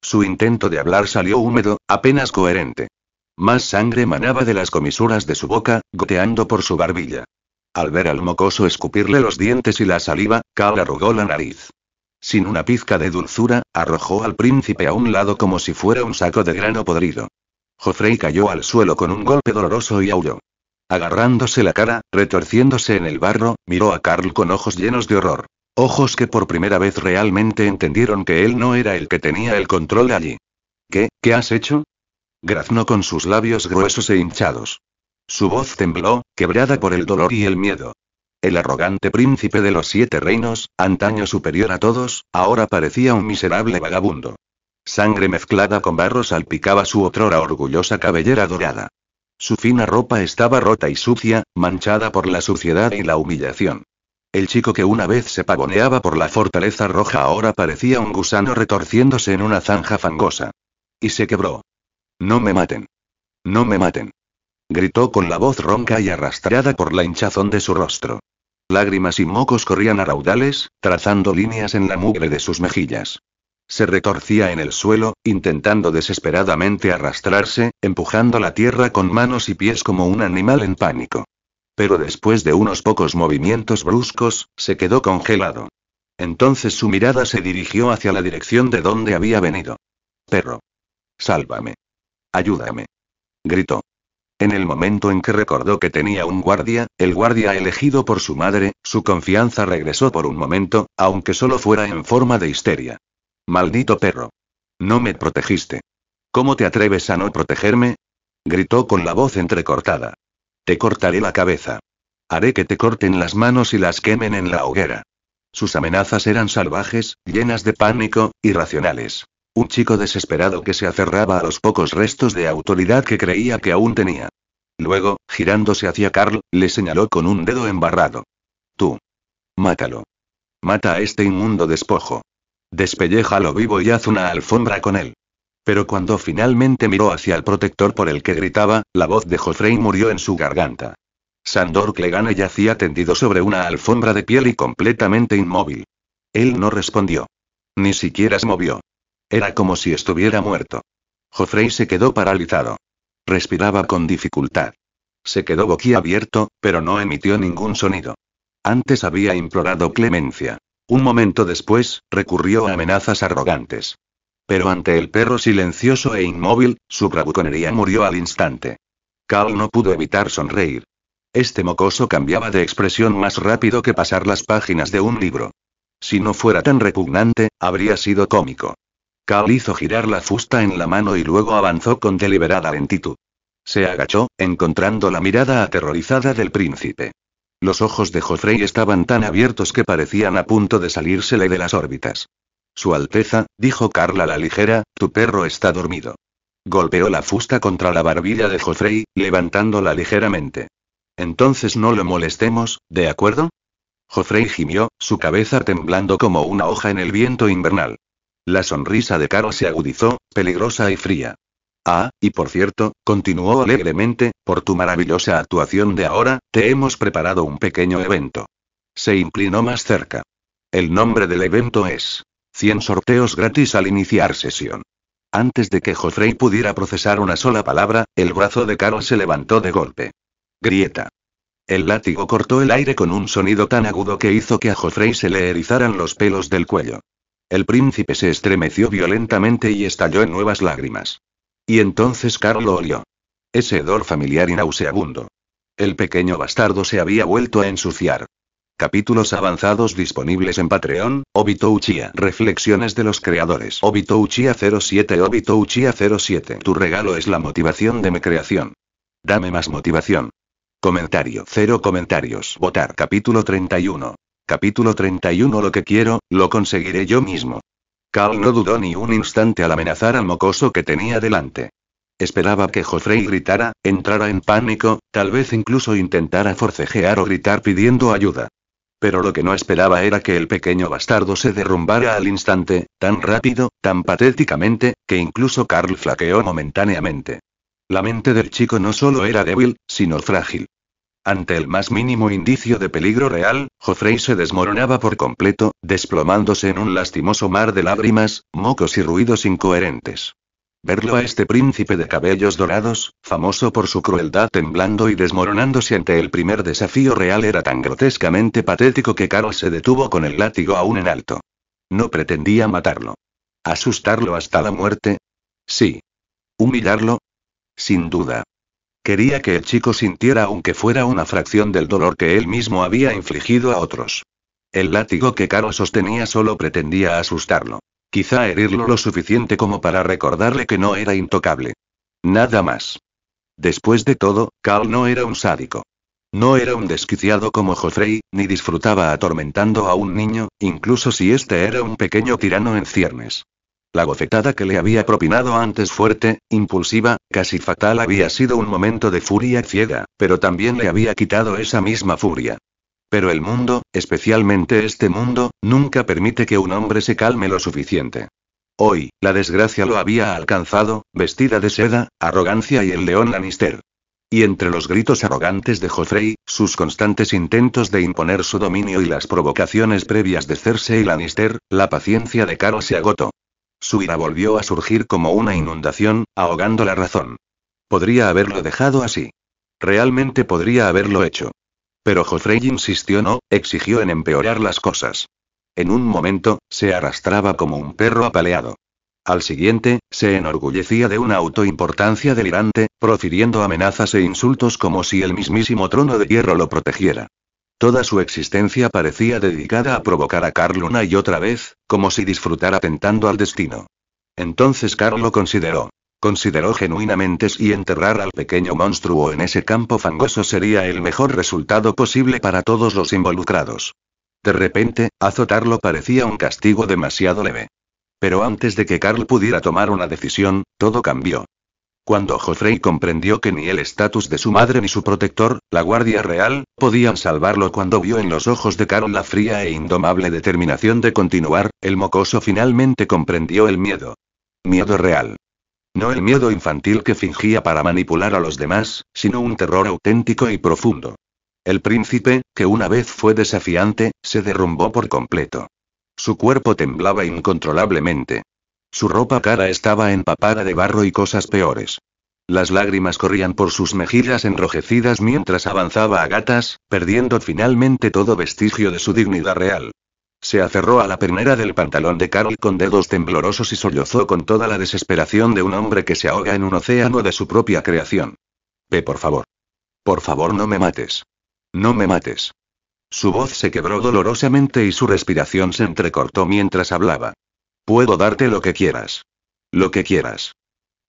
Su intento de hablar salió húmedo, apenas coherente. Más sangre manaba de las comisuras de su boca, goteando por su barbilla. Al ver al mocoso escupirle los dientes y la saliva, Carl arrugó la nariz. Sin una pizca de dulzura, arrojó al príncipe a un lado como si fuera un saco de grano podrido. Joffrey cayó al suelo con un golpe doloroso y aulló. Agarrándose la cara, retorciéndose en el barro, miró a Carl con ojos llenos de horror. Ojos que por primera vez realmente entendieron que él no era el que tenía el control allí. ¿Qué has hecho? Graznó con sus labios gruesos e hinchados. Su voz tembló, quebrada por el dolor y el miedo. El arrogante príncipe de los 7 reinos, antaño superior a todos, ahora parecía un miserable vagabundo. Sangre mezclada con barro salpicaba su otrora orgullosa cabellera dorada. Su fina ropa estaba rota y sucia, manchada por la suciedad y la humillación. El chico que una vez se pavoneaba por la fortaleza roja ahora parecía un gusano retorciéndose en una zanja fangosa. Y se quebró. No me maten. No me maten. Gritó con la voz ronca y arrastrada por la hinchazón de su rostro. Lágrimas y mocos corrían a raudales, trazando líneas en la mugre de sus mejillas. Se retorcía en el suelo, intentando desesperadamente arrastrarse, empujando la tierra con manos y pies como un animal en pánico. Pero después de unos pocos movimientos bruscos, se quedó congelado. Entonces su mirada se dirigió hacia la dirección de donde había venido. Perro. Sálvame. Ayúdame. Gritó. En el momento en que recordó que tenía un guardia, el guardia elegido por su madre, su confianza regresó por un momento, aunque solo fuera en forma de histeria. Maldito perro. No me protegiste. ¿Cómo te atreves a no protegerme? Gritó con la voz entrecortada. Te cortaré la cabeza. Haré que te corten las manos y las quemen en la hoguera. Sus amenazas eran salvajes, llenas de pánico, irracionales. Un chico desesperado que se aferraba a los pocos restos de autoridad que creía que aún tenía. Luego, girándose hacia Carl, le señaló con un dedo embarrado. Tú. Mátalo. Mata a este inmundo despojo. Despelléjalo vivo y haz una alfombra con él. Pero cuando finalmente miró hacia el protector por el que gritaba, la voz de Joffrey murió en su garganta. Sandor Clegane yacía tendido sobre una alfombra de piel y completamente inmóvil. Él no respondió. Ni siquiera se movió. Era como si estuviera muerto. Joffrey se quedó paralizado. Respiraba con dificultad. Se quedó boquiabierto, pero no emitió ningún sonido. Antes había implorado clemencia. Un momento después, recurrió a amenazas arrogantes. Pero ante el perro silencioso e inmóvil, su bravuconería murió al instante. Carl no pudo evitar sonreír. Este mocoso cambiaba de expresión más rápido que pasar las páginas de un libro. Si no fuera tan repugnante, habría sido cómico. Carl hizo girar la fusta en la mano y luego avanzó con deliberada lentitud. Se agachó, encontrando la mirada aterrorizada del príncipe. Los ojos de Joffrey estaban tan abiertos que parecían a punto de salírsele de las órbitas. Su Alteza, dijo Carl a la ligera, tu perro está dormido. Golpeó la fusta contra la barbilla de Joffrey, levantándola ligeramente. Entonces no lo molestemos, ¿de acuerdo? Joffrey gimió, su cabeza temblando como una hoja en el viento invernal. La sonrisa de Carl se agudizó, peligrosa y fría. Ah, y por cierto, continuó alegremente, por tu maravillosa actuación de ahora, te hemos preparado un pequeño evento. Se inclinó más cerca. El nombre del evento es 100 sorteos gratis al iniciar sesión. Antes de que Joffrey pudiera procesar una sola palabra, el brazo de Carl se levantó de golpe. Grieta. El látigo cortó el aire con un sonido tan agudo que hizo que a Joffrey se le erizaran los pelos del cuello. El príncipe se estremeció violentamente y estalló en nuevas lágrimas. Y entonces Carl lo olió. Ese hedor familiar y nauseabundo. El pequeño bastardo se había vuelto a ensuciar. Capítulos avanzados disponibles en Patreon, Obito Uchiha. Reflexiones de los creadores. Obito Uchiha 07. Obito Uchiha 07. Tu regalo es la motivación de mi creación. Dame más motivación. Comentario. 0 comentarios. Votar. Capítulo 31. Capítulo 31. Lo que quiero, lo conseguiré yo mismo. Carl no dudó ni un instante al amenazar al mocoso que tenía delante. Esperaba que Joffrey gritara, entrara en pánico, tal vez incluso intentara forcejear o gritar pidiendo ayuda. Pero lo que no esperaba era que el pequeño bastardo se derrumbara al instante, tan rápido, tan patéticamente, que incluso Carl flaqueó momentáneamente. La mente del chico no solo era débil, sino frágil. Ante el más mínimo indicio de peligro real, Joffrey se desmoronaba por completo, desplomándose en un lastimoso mar de lágrimas, mocos y ruidos incoherentes. Verlo a este príncipe de cabellos dorados, famoso por su crueldad temblando y desmoronándose ante el primer desafío real era tan grotescamente patético que Carl se detuvo con el látigo aún en alto. No pretendía matarlo. ¿Asustarlo hasta la muerte? Sí. ¿Humillarlo? Sin duda. Quería que el chico sintiera aunque fuera una fracción del dolor que él mismo había infligido a otros. El látigo que Carl sostenía solo pretendía asustarlo. Quizá herirlo lo suficiente como para recordarle que no era intocable. Nada más. Después de todo, Carl no era un sádico. No era un desquiciado como Joffrey, ni disfrutaba atormentando a un niño, incluso si este era un pequeño tirano en ciernes. La bofetada que le había propinado antes fuerte, impulsiva, casi fatal había sido un momento de furia ciega, pero también le había quitado esa misma furia. Pero el mundo, especialmente este mundo, nunca permite que un hombre se calme lo suficiente. Hoy, la desgracia lo había alcanzado, vestida de seda, arrogancia y el león Lannister. Y entre los gritos arrogantes de Joffrey, sus constantes intentos de imponer su dominio y las provocaciones previas de Cersei Lannister, la paciencia de Carl se agotó. Su ira volvió a surgir como una inundación, ahogando la razón. Podría haberlo dejado así. Realmente podría haberlo hecho. Pero Joffrey insistió, no, exigió en empeorar las cosas. En un momento, se arrastraba como un perro apaleado. Al siguiente, se enorgullecía de una autoimportancia delirante, profiriendo amenazas e insultos como si el mismísimo trono de hierro lo protegiera. Toda su existencia parecía dedicada a provocar a Carl una y otra vez, como si disfrutara tentando al destino. Entonces Carl lo consideró. Consideró genuinamente si enterrar al pequeño monstruo en ese campo fangoso sería el mejor resultado posible para todos los involucrados. De repente, azotarlo parecía un castigo demasiado leve. Pero antes de que Carl pudiera tomar una decisión, todo cambió. Cuando Joffrey comprendió que ni el estatus de su madre ni su protector, la Guardia Real, podían salvarlo, cuando vio en los ojos de Carl la fría e indomable determinación de continuar, el mocoso finalmente comprendió el miedo. Miedo real. No el miedo infantil que fingía para manipular a los demás, sino un terror auténtico y profundo. El príncipe, que una vez fue desafiante, se derrumbó por completo. Su cuerpo temblaba incontrolablemente. Su ropa cara estaba empapada de barro y cosas peores. Las lágrimas corrían por sus mejillas enrojecidas mientras avanzaba a gatas, perdiendo finalmente todo vestigio de su dignidad real. Se aferró a la pernera del pantalón de Carl con dedos temblorosos y sollozó con toda la desesperación de un hombre que se ahoga en un océano de su propia creación. Por favor. Por favor, no me mates. No me mates. Su voz se quebró dolorosamente y su respiración se entrecortó mientras hablaba. Puedo darte lo que quieras. Lo que quieras.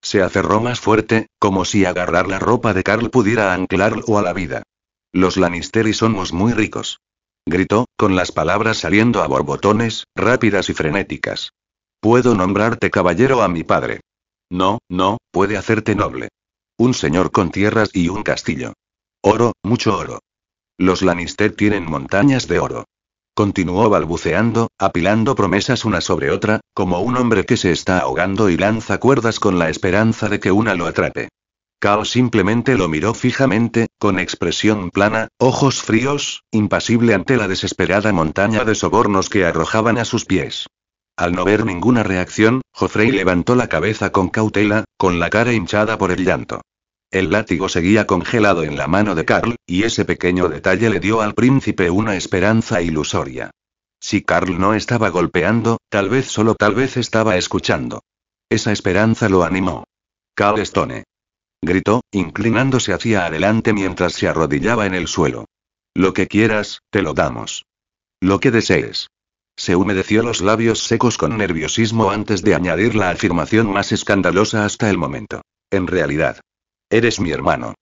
Se aferró más fuerte, como si agarrar la ropa de Carl pudiera anclarlo a la vida. Los Lannister somos muy ricos. Gritó, con las palabras saliendo a borbotones, rápidas y frenéticas. Puedo nombrarte caballero a mi padre. No, no, puede hacerte noble. Un señor con tierras y un castillo. Oro, mucho oro. Los Lannister tienen montañas de oro. Continuó balbuceando, apilando promesas una sobre otra, como un hombre que se está ahogando y lanza cuerdas con la esperanza de que una lo atrape. Carl simplemente lo miró fijamente, con expresión plana, ojos fríos, impasible ante la desesperada montaña de sobornos que arrojaban a sus pies. Al no ver ninguna reacción, Joffrey levantó la cabeza con cautela, con la cara hinchada por el llanto. El látigo seguía congelado en la mano de Carl, y ese pequeño detalle le dio al príncipe una esperanza ilusoria. Si Carl no estaba golpeando, tal vez solo tal vez estaba escuchando. Esa esperanza lo animó. Carl Stone. Gritó, inclinándose hacia adelante mientras se arrodillaba en el suelo. Lo que quieras, te lo damos. Lo que desees. Se humedeció los labios secos con nerviosismo antes de añadir la afirmación más escandalosa hasta el momento. En realidad. Eres mi hermano.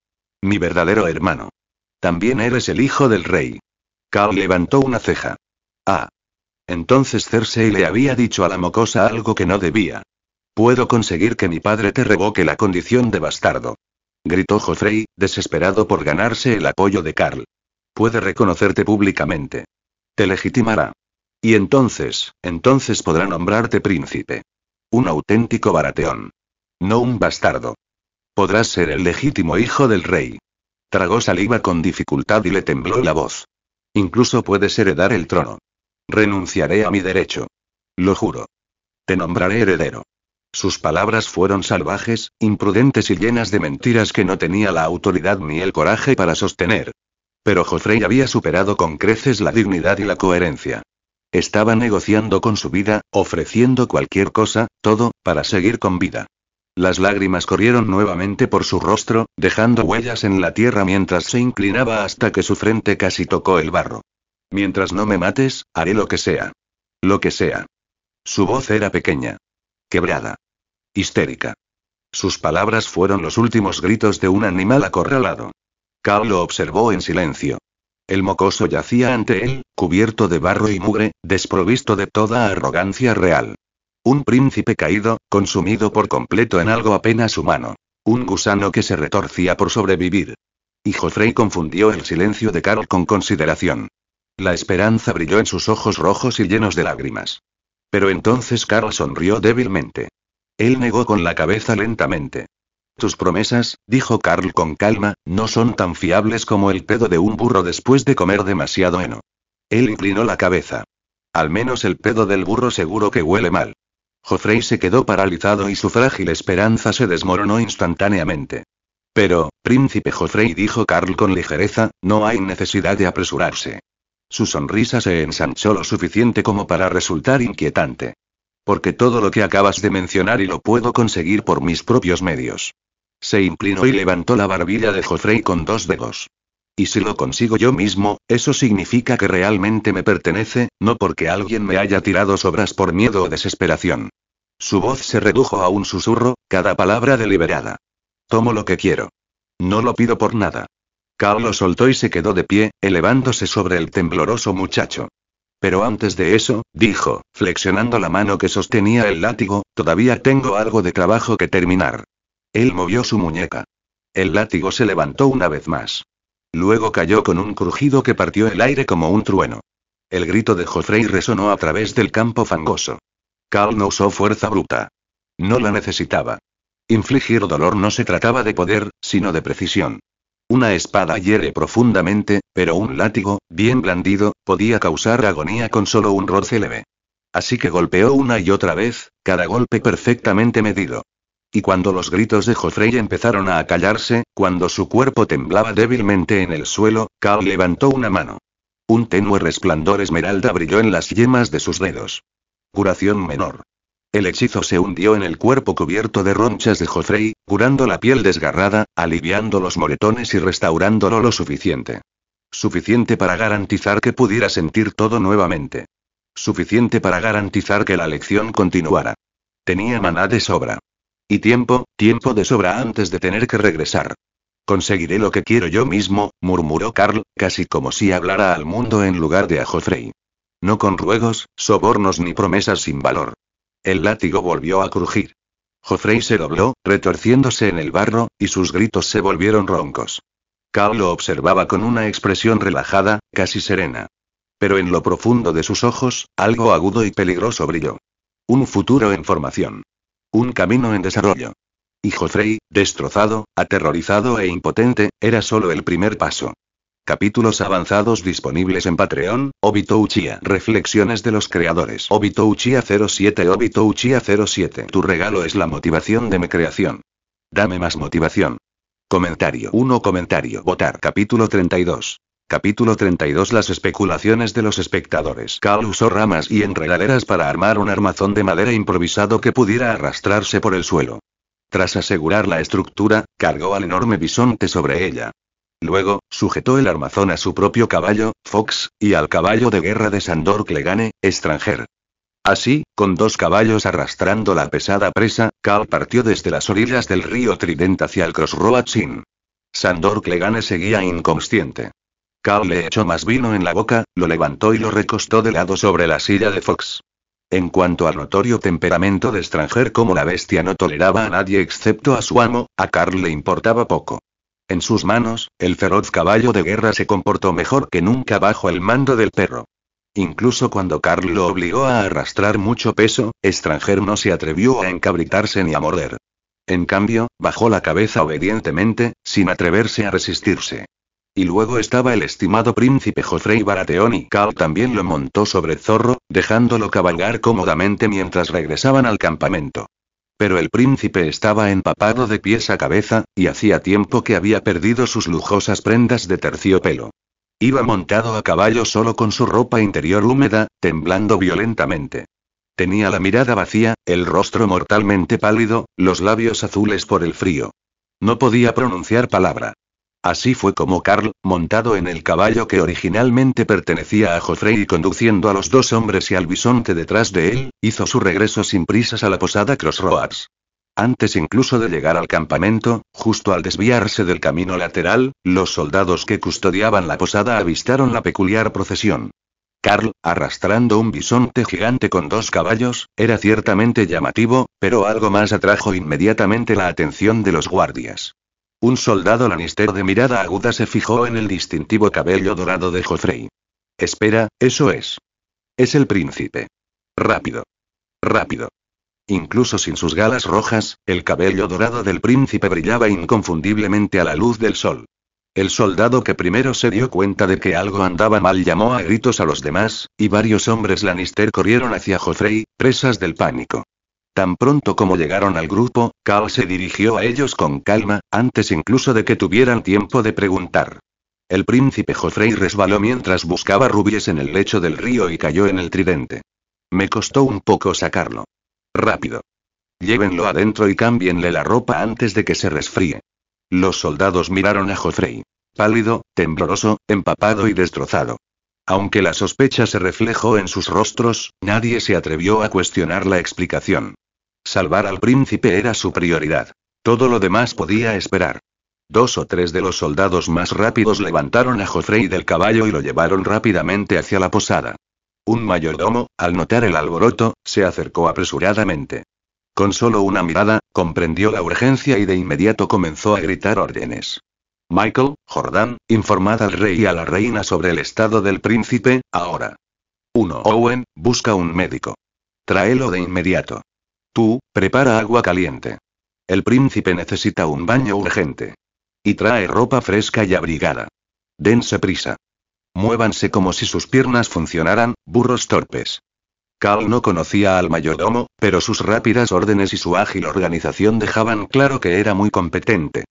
Mi verdadero hermano. También eres el hijo del rey. Carl levantó una ceja. Ah. Entonces Cersei le había dicho a la mocosa algo que no debía. Puedo conseguir que mi padre te revoque la condición de bastardo. Gritó Joffrey, desesperado por ganarse el apoyo de Carl. Puede reconocerte públicamente. Te legitimará. Y entonces podrá nombrarte príncipe. Un auténtico barateón. No un bastardo. Podrás ser el legítimo hijo del rey. Tragó saliva con dificultad y le tembló la voz. Incluso puedes heredar el trono. Renunciaré a mi derecho. Lo juro. Te nombraré heredero. Sus palabras fueron salvajes, imprudentes y llenas de mentiras que no tenía la autoridad ni el coraje para sostener. Pero Joffrey había superado con creces la dignidad y la coherencia. Estaba negociando con su vida, ofreciendo cualquier cosa, todo, para seguir con vida. Las lágrimas corrieron nuevamente por su rostro, dejando huellas en la tierra mientras se inclinaba hasta que su frente casi tocó el barro. Mientras no me mates, haré lo que sea. Lo que sea. Su voz era pequeña. Quebrada. Histérica. Sus palabras fueron los últimos gritos de un animal acorralado. Carl lo observó en silencio. El mocoso yacía ante él, cubierto de barro y mugre, desprovisto de toda arrogancia real. Un príncipe caído, consumido por completo en algo apenas humano. Un gusano que se retorcía por sobrevivir. Y Joffrey confundió el silencio de Carl con consideración. La esperanza brilló en sus ojos rojos y llenos de lágrimas. Pero entonces Carl sonrió débilmente. Él negó con la cabeza lentamente. Tus promesas, dijo Carl con calma, no son tan fiables como el pedo de un burro después de comer demasiado heno. Él inclinó la cabeza. Al menos el pedo del burro seguro que huele mal. Joffrey se quedó paralizado y su frágil esperanza se desmoronó instantáneamente. Pero, príncipe Joffrey, dijo Carl con ligereza, no hay necesidad de apresurarse. Su sonrisa se ensanchó lo suficiente como para resultar inquietante. Porque todo lo que acabas de mencionar y lo puedo conseguir por mis propios medios. Se inclinó y levantó la barbilla de Joffrey con 2 dedos. Y si lo consigo yo mismo, eso significa que realmente me pertenece, no porque alguien me haya tirado sobras por miedo o desesperación. Su voz se redujo a un susurro, cada palabra deliberada. Tomo lo que quiero. No lo pido por nada. Carl lo soltó y se quedó de pie, elevándose sobre el tembloroso muchacho. Pero antes de eso, dijo, flexionando la mano que sostenía el látigo, todavía tengo algo de trabajo que terminar. Él movió su muñeca. El látigo se levantó una vez más. Luego cayó con un crujido que partió el aire como un trueno. El grito de Joffrey resonó a través del campo fangoso. Carl no usó fuerza bruta. No la necesitaba. Infligir dolor no se trataba de poder, sino de precisión. Una espada hiere profundamente, pero un látigo, bien blandido, podía causar agonía con solo un roce leve. Así que golpeó una y otra vez, cada golpe perfectamente medido. Y cuando los gritos de Joffrey empezaron a acallarse, cuando su cuerpo temblaba débilmente en el suelo, Carl levantó una mano. Un tenue resplandor esmeralda brilló en las yemas de sus dedos. Curación menor. El hechizo se hundió en el cuerpo cubierto de ronchas de Joffrey, curando la piel desgarrada, aliviando los moretones y restaurándolo lo suficiente. Suficiente para garantizar que pudiera sentir todo nuevamente. Suficiente para garantizar que la lección continuara. Tenía maná de sobra. Y tiempo de sobra antes de tener que regresar. Conseguiré lo que quiero yo mismo, murmuró Carl, casi como si hablara al mundo en lugar de a Joffrey. No con ruegos, sobornos ni promesas sin valor. El látigo volvió a crujir. Joffrey se dobló, retorciéndose en el barro, y sus gritos se volvieron roncos. Carl lo observaba con una expresión relajada, casi serena. Pero en lo profundo de sus ojos, algo agudo y peligroso brilló. Un futuro en formación. Un camino en desarrollo. Y Joffrey, destrozado, aterrorizado e impotente, era solo el primer paso. Capítulos avanzados disponibles en Patreon, Obito Uchiha. Reflexiones de los creadores. Obito Uchiha 07. Obito Uchiha 07. Tu regalo es la motivación de mi creación. Dame más motivación. Comentario 1. Comentario. Votar. Capítulo 32. Capítulo 32. Las especulaciones de los espectadores. Carl usó ramas y enredaderas para armar un armazón de madera improvisado que pudiera arrastrarse por el suelo. Tras asegurar la estructura, cargó al enorme bisonte sobre ella. Luego, sujetó el armazón a su propio caballo, Fox, y al caballo de guerra de Sandor Clegane, extranjero. Así, con 2 caballos arrastrando la pesada presa, Carl partió desde las orillas del río Trident hacia el Crossroads Inn. Sandor Clegane seguía inconsciente. Carl le echó más vino en la boca, lo levantó y lo recostó de lado sobre la silla de Fox. En cuanto al notorio temperamento de extranjero, como la bestia no toleraba a nadie excepto a su amo, a Carl le importaba poco. En sus manos, el feroz caballo de guerra se comportó mejor que nunca bajo el mando del perro. Incluso cuando Carl lo obligó a arrastrar mucho peso, extranjero no se atrevió a encabritarse ni a morder. En cambio, bajó la cabeza obedientemente, sin atreverse a resistirse. Y luego estaba el estimado príncipe Joffrey Baratheon y Carl también lo montó sobre Zorro, dejándolo cabalgar cómodamente mientras regresaban al campamento. Pero el príncipe estaba empapado de pies a cabeza, y hacía tiempo que había perdido sus lujosas prendas de terciopelo. Iba montado a caballo solo con su ropa interior húmeda, temblando violentamente. Tenía la mirada vacía, el rostro mortalmente pálido, los labios azules por el frío. No podía pronunciar palabra. Así fue como Carl, montado en el caballo que originalmente pertenecía a Joffrey y conduciendo a los 2 hombres y al bisonte detrás de él, hizo su regreso sin prisas a la posada Crossroads. Antes incluso de llegar al campamento, justo al desviarse del camino lateral, los soldados que custodiaban la posada avistaron la peculiar procesión. Carl, arrastrando un bisonte gigante con 2 caballos, era ciertamente llamativo, pero algo más atrajo inmediatamente la atención de los guardias. Un soldado Lannister de mirada aguda se fijó en el distintivo cabello dorado de Joffrey. Espera, eso es. Es el príncipe. Rápido. Rápido. Incluso sin sus galas rojas, el cabello dorado del príncipe brillaba inconfundiblemente a la luz del sol. El soldado que primero se dio cuenta de que algo andaba mal llamó a gritos a los demás, y varios hombres Lannister corrieron hacia Joffrey, presas del pánico. Tan pronto como llegaron al grupo, Khal se dirigió a ellos con calma, antes incluso de que tuvieran tiempo de preguntar. El príncipe Joffrey resbaló mientras buscaba rubíes en el lecho del río y cayó en el tridente. Me costó un poco sacarlo. Rápido. Llévenlo adentro y cámbienle la ropa antes de que se resfríe. Los soldados miraron a Joffrey. Pálido, tembloroso, empapado y destrozado. Aunque la sospecha se reflejó en sus rostros, nadie se atrevió a cuestionar la explicación. Salvar al príncipe era su prioridad. Todo lo demás podía esperar. 2 o 3 de los soldados más rápidos levantaron a Joffrey del caballo y lo llevaron rápidamente hacia la posada. Un mayordomo, al notar el alboroto, se acercó apresuradamente. Con solo una mirada, comprendió la urgencia y de inmediato comenzó a gritar órdenes. Michael, Jordán, informad al rey y a la reina sobre el estado del príncipe, ahora. 1. Owen, busca un médico. Tráelo de inmediato. Tú, prepara agua caliente. El príncipe necesita un baño urgente. Y trae ropa fresca y abrigada. Dense prisa. Muévanse como si sus piernas funcionaran, burros torpes. Khal no conocía al mayordomo, pero sus rápidas órdenes y su ágil organización dejaban claro que era muy competente.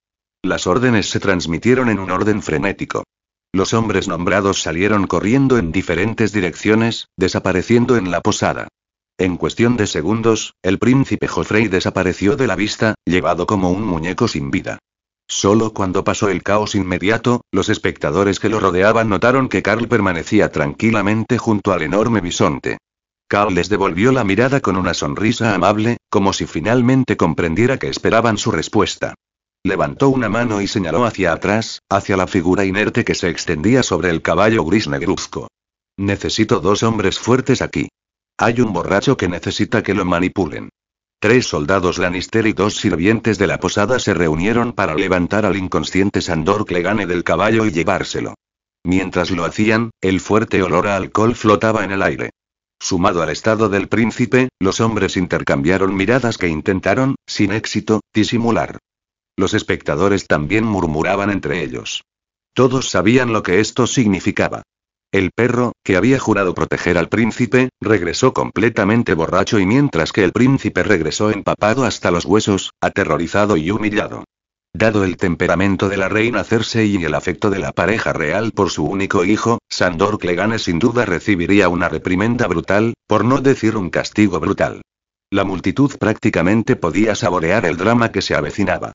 Las órdenes se transmitieron en un orden frenético. Los hombres nombrados salieron corriendo en diferentes direcciones, desapareciendo en la posada. En cuestión de segundos, el príncipe Joffrey desapareció de la vista, llevado como un muñeco sin vida. Solo cuando pasó el caos inmediato, los espectadores que lo rodeaban notaron que Khal permanecía tranquilamente junto al enorme bisonte. Khal les devolvió la mirada con una sonrisa amable, como si finalmente comprendiera que esperaban su respuesta. Levantó una mano y señaló hacia atrás, hacia la figura inerte que se extendía sobre el caballo gris negruzco. Necesito 2 hombres fuertes aquí. Hay un borracho que necesita que lo manipulen. 3 soldados Lannister y 2 sirvientes de la posada se reunieron para levantar al inconsciente Sandor Clegane del caballo y llevárselo. Mientras lo hacían, el fuerte olor a alcohol flotaba en el aire. Sumado al estado del príncipe, los hombres intercambiaron miradas que intentaron, sin éxito, disimular. Los espectadores también murmuraban entre ellos. Todos sabían lo que esto significaba. El perro, que había jurado proteger al príncipe, regresó completamente borracho y mientras que el príncipe regresó empapado hasta los huesos, aterrorizado y humillado. Dado el temperamento de la reina Cersei y el afecto de la pareja real por su único hijo, Sandor Clegane sin duda recibiría una reprimenda brutal, por no decir un castigo brutal. La multitud prácticamente podía saborear el drama que se avecinaba.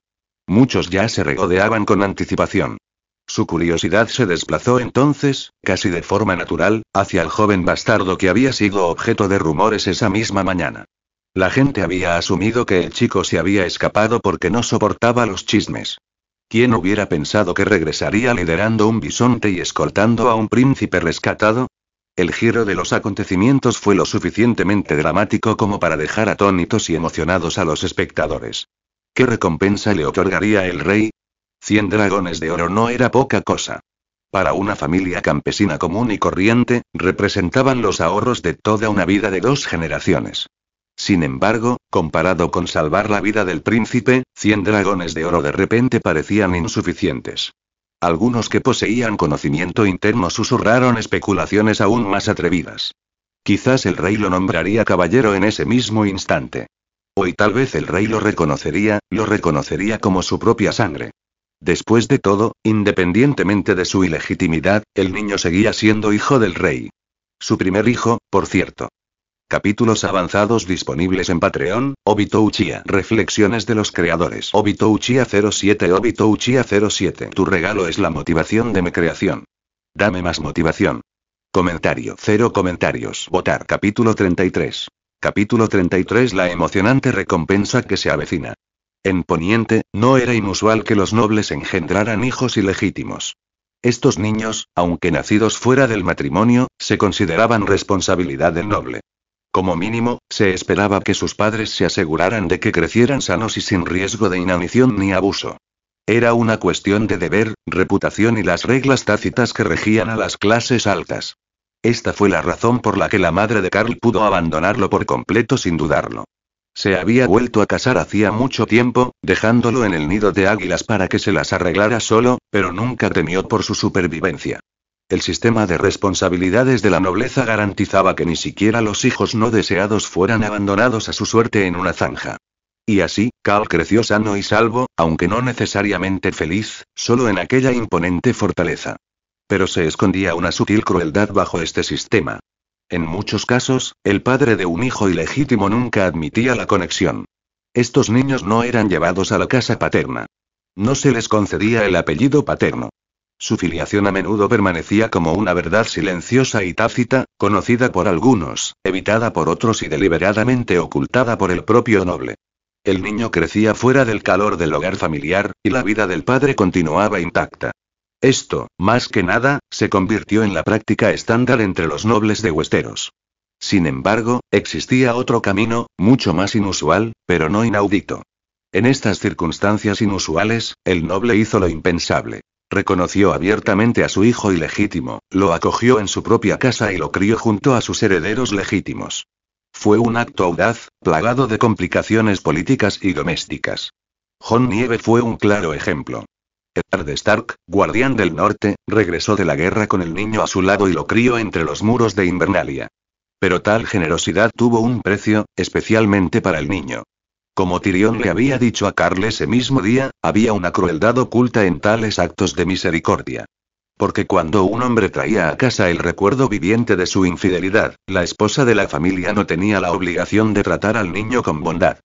Muchos ya se regodeaban con anticipación. Su curiosidad se desplazó entonces, casi de forma natural, hacia el joven bastardo que había sido objeto de rumores esa misma mañana. La gente había asumido que el chico se había escapado porque no soportaba los chismes. ¿Quién hubiera pensado que regresaría liderando un bisonte y escoltando a un príncipe rescatado? El giro de los acontecimientos fue lo suficientemente dramático como para dejar atónitos y emocionados a los espectadores. ¿Qué recompensa le otorgaría el rey? 100 dragones de oro no era poca cosa. Para una familia campesina común y corriente, representaban los ahorros de toda una vida de 2 generaciones. Sin embargo, comparado con salvar la vida del príncipe, 100 dragones de oro de repente parecían insuficientes. Algunos que poseían conocimiento interno susurraron especulaciones aún más atrevidas. Quizás el rey lo nombraría caballero en ese mismo instante. Hoy tal vez el rey lo reconocería como su propia sangre. Después de todo, independientemente de su ilegitimidad, el niño seguía siendo hijo del rey. Su primer hijo, por cierto. Capítulos avanzados disponibles en Patreon, Obito Uchiha. Reflexiones de los creadores. Obito Uchiha 07. Obito Uchiha 07. Tu regalo es la motivación de mi creación. Dame más motivación. Comentario. 0 comentarios. Votar. Capítulo 33. Capítulo 33. La emocionante recompensa que se avecina. En Poniente, no era inusual que los nobles engendraran hijos ilegítimos. Estos niños, aunque nacidos fuera del matrimonio, se consideraban responsabilidad del noble. Como mínimo, se esperaba que sus padres se aseguraran de que crecieran sanos y sin riesgo de inanición ni abuso. Era una cuestión de deber, reputación y las reglas tácitas que regían a las clases altas. Esta fue la razón por la que la madre de Carl pudo abandonarlo por completo sin dudarlo. Se había vuelto a casar hacía mucho tiempo, dejándolo en el nido de águilas para que se las arreglara solo, pero nunca temió por su supervivencia. El sistema de responsabilidades de la nobleza garantizaba que ni siquiera los hijos no deseados fueran abandonados a su suerte en una zanja. Y así, Carl creció sano y salvo, aunque no necesariamente feliz, solo en aquella imponente fortaleza. Pero se escondía una sutil crueldad bajo este sistema. En muchos casos, el padre de un hijo ilegítimo nunca admitía la conexión. Estos niños no eran llevados a la casa paterna. No se les concedía el apellido paterno. Su filiación a menudo permanecía como una verdad silenciosa y tácita, conocida por algunos, evitada por otros y deliberadamente ocultada por el propio noble. El niño crecía fuera del calor del hogar familiar, y la vida del padre continuaba intacta. Esto, más que nada, se convirtió en la práctica estándar entre los nobles de Westeros. Sin embargo, existía otro camino, mucho más inusual, pero no inaudito. En estas circunstancias inusuales, el noble hizo lo impensable. Reconoció abiertamente a su hijo ilegítimo, lo acogió en su propia casa y lo crió junto a sus herederos legítimos. Fue un acto audaz, plagado de complicaciones políticas y domésticas. Jon Nieve fue un claro ejemplo. Eddard Stark, guardián del norte, regresó de la guerra con el niño a su lado y lo crió entre los muros de Invernalia. Pero tal generosidad tuvo un precio, especialmente para el niño. Como Tyrion le había dicho a Carl ese mismo día, había una crueldad oculta en tales actos de misericordia. Porque cuando un hombre traía a casa el recuerdo viviente de su infidelidad, la esposa de la familia no tenía la obligación de tratar al niño con bondad.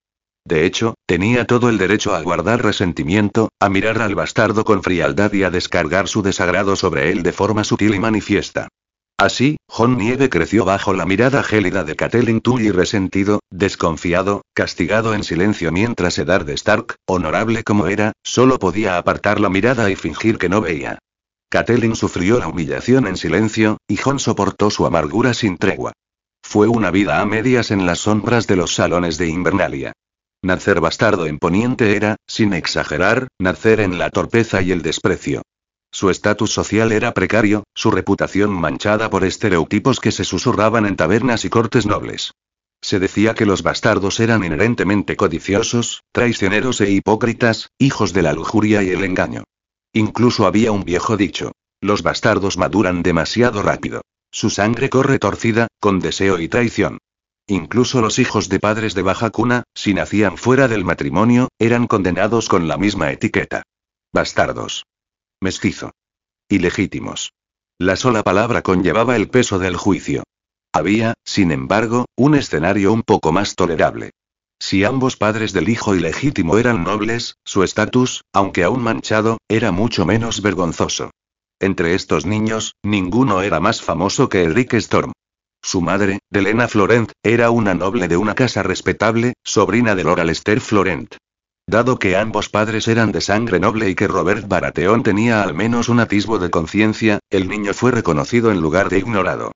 De hecho, tenía todo el derecho a guardar resentimiento, a mirar al bastardo con frialdad y a descargar su desagrado sobre él de forma sutil y manifiesta. Así, Jon Nieve creció bajo la mirada gélida de Catelyn Tully resentido, desconfiado, castigado en silencio mientras Eddard Stark, honorable como era, solo podía apartar la mirada y fingir que no veía. Catelyn sufrió la humillación en silencio, y Jon soportó su amargura sin tregua. Fue una vida a medias en las sombras de los salones de Invernalia. Nacer bastardo en Poniente era, sin exagerar, nacer en la torpeza y el desprecio. Su estatus social era precario, su reputación manchada por estereotipos que se susurraban en tabernas y cortes nobles. Se decía que los bastardos eran inherentemente codiciosos, traicioneros e hipócritas, hijos de la lujuria y el engaño. Incluso había un viejo dicho: los bastardos maduran demasiado rápido. Su sangre corre torcida, con deseo y traición. Incluso los hijos de padres de baja cuna, si nacían fuera del matrimonio, eran condenados con la misma etiqueta. Bastardos. Mestizo. Ilegítimos. La sola palabra conllevaba el peso del juicio. Había, sin embargo, un escenario un poco más tolerable. Si ambos padres del hijo ilegítimo eran nobles, su estatus, aunque aún manchado, era mucho menos vergonzoso. Entre estos niños, ninguno era más famoso que Edric Storm. Su madre, Delena Florent, era una noble de una casa respetable, sobrina de Lord Alester Florent. Dado que ambos padres eran de sangre noble y que Robert Baratheon tenía al menos un atisbo de conciencia, el niño fue reconocido en lugar de ignorado.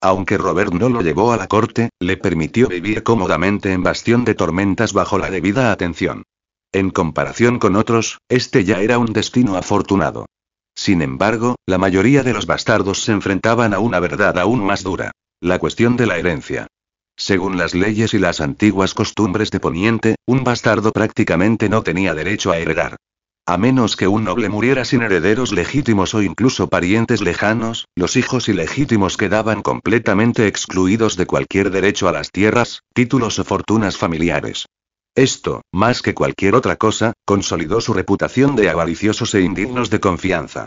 Aunque Robert no lo llevó a la corte, le permitió vivir cómodamente en Bastión de Tormentas bajo la debida atención. En comparación con otros, este ya era un destino afortunado. Sin embargo, la mayoría de los bastardos se enfrentaban a una verdad aún más dura: la cuestión de la herencia. Según las leyes y las antiguas costumbres de Poniente, un bastardo prácticamente no tenía derecho a heredar. A menos que un noble muriera sin herederos legítimos o incluso parientes lejanos, los hijos ilegítimos quedaban completamente excluidos de cualquier derecho a las tierras, títulos o fortunas familiares. Esto, más que cualquier otra cosa, consolidó su reputación de avariciosos e indignos de confianza.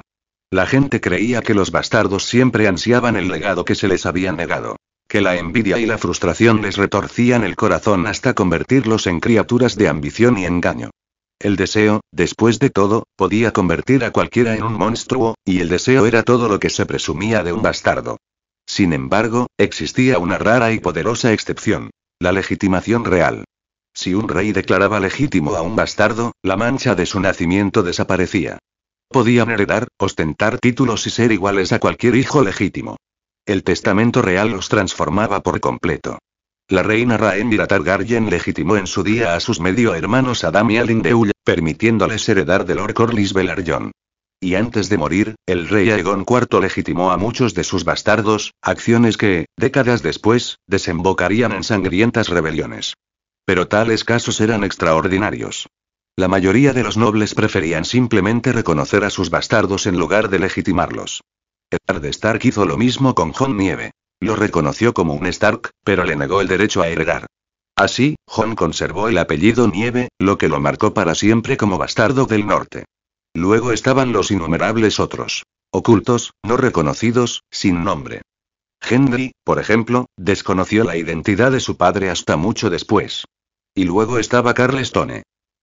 La gente creía que los bastardos siempre ansiaban el legado que se les había negado. Que la envidia y la frustración les retorcían el corazón hasta convertirlos en criaturas de ambición y engaño. El deseo, después de todo, podía convertir a cualquiera en un monstruo, y el deseo era todo lo que se presumía de un bastardo. Sin embargo, existía una rara y poderosa excepción: la legitimación real. Si un rey declaraba legítimo a un bastardo, la mancha de su nacimiento desaparecía. Podían heredar, ostentar títulos y ser iguales a cualquier hijo legítimo. El testamento real los transformaba por completo. La reina Rhaenyra Targaryen legitimó en su día a sus medio hermanos Adam y Alindeul, permitiéndoles heredar de Lord Corlys Velaryon. Y antes de morir, el rey Aegon IV legitimó a muchos de sus bastardos, acciones que, décadas después, desembocarían en sangrientas rebeliones. Pero tales casos eran extraordinarios. La mayoría de los nobles preferían simplemente reconocer a sus bastardos en lugar de legitimarlos. Eddard Stark hizo lo mismo con Jon Nieve. Lo reconoció como un Stark, pero le negó el derecho a heredar. Así, Jon conservó el apellido Nieve, lo que lo marcó para siempre como bastardo del norte. Luego estaban los innumerables otros. Ocultos, no reconocidos, sin nombre. Gendry, por ejemplo, desconoció la identidad de su padre hasta mucho después. Y luego estaba Karl Stone.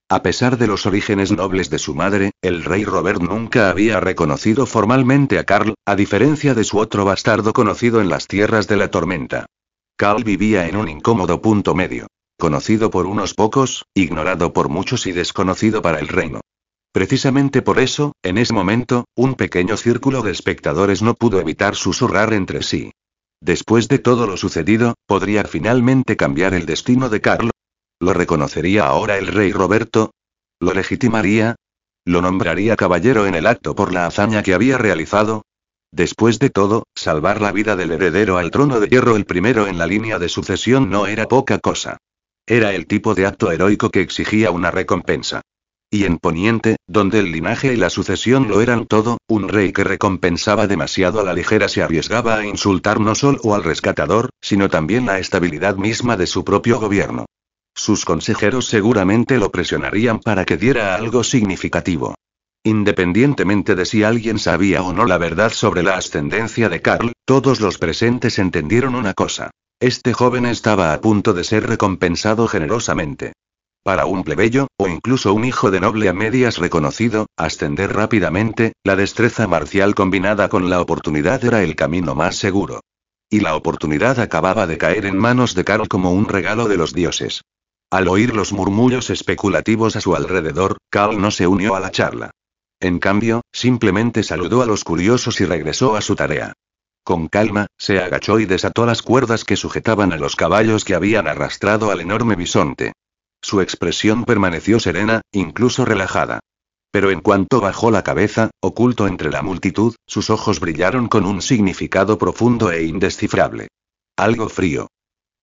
A pesar de los orígenes nobles de su madre, el rey Robert nunca había reconocido formalmente a Karl, a diferencia de su otro bastardo conocido en las Tierras de la Tormenta. Karl vivía en un incómodo punto medio. Conocido por unos pocos, ignorado por muchos y desconocido para el reino. Precisamente por eso, en ese momento, un pequeño círculo de espectadores no pudo evitar susurrar entre sí. Después de todo lo sucedido, ¿podría finalmente cambiar el destino de Karl? ¿Lo reconocería ahora el rey Roberto? ¿Lo legitimaría? ¿Lo nombraría caballero en el acto por la hazaña que había realizado? Después de todo, salvar la vida del heredero al trono de hierro, el primero en la línea de sucesión, no era poca cosa. Era el tipo de acto heroico que exigía una recompensa. Y en Poniente, donde el linaje y la sucesión lo eran todo, un rey que recompensaba demasiado a la ligera se arriesgaba a insultar no solo al rescatador, sino también la estabilidad misma de su propio gobierno. Sus consejeros seguramente lo presionarían para que diera algo significativo. Independientemente de si alguien sabía o no la verdad sobre la ascendencia de Karl, todos los presentes entendieron una cosa. Este joven estaba a punto de ser recompensado generosamente. Para un plebeyo, o incluso un hijo de noble a medias reconocido, ascender rápidamente, la destreza marcial combinada con la oportunidad era el camino más seguro. Y la oportunidad acababa de caer en manos de Karl como un regalo de los dioses. Al oír los murmullos especulativos a su alrededor, Karl no se unió a la charla. En cambio, simplemente saludó a los curiosos y regresó a su tarea. Con calma, se agachó y desató las cuerdas que sujetaban a los caballos que habían arrastrado al enorme bisonte. Su expresión permaneció serena, incluso relajada. Pero en cuanto bajó la cabeza, oculto entre la multitud, sus ojos brillaron con un significado profundo e indescifrable. Algo frío.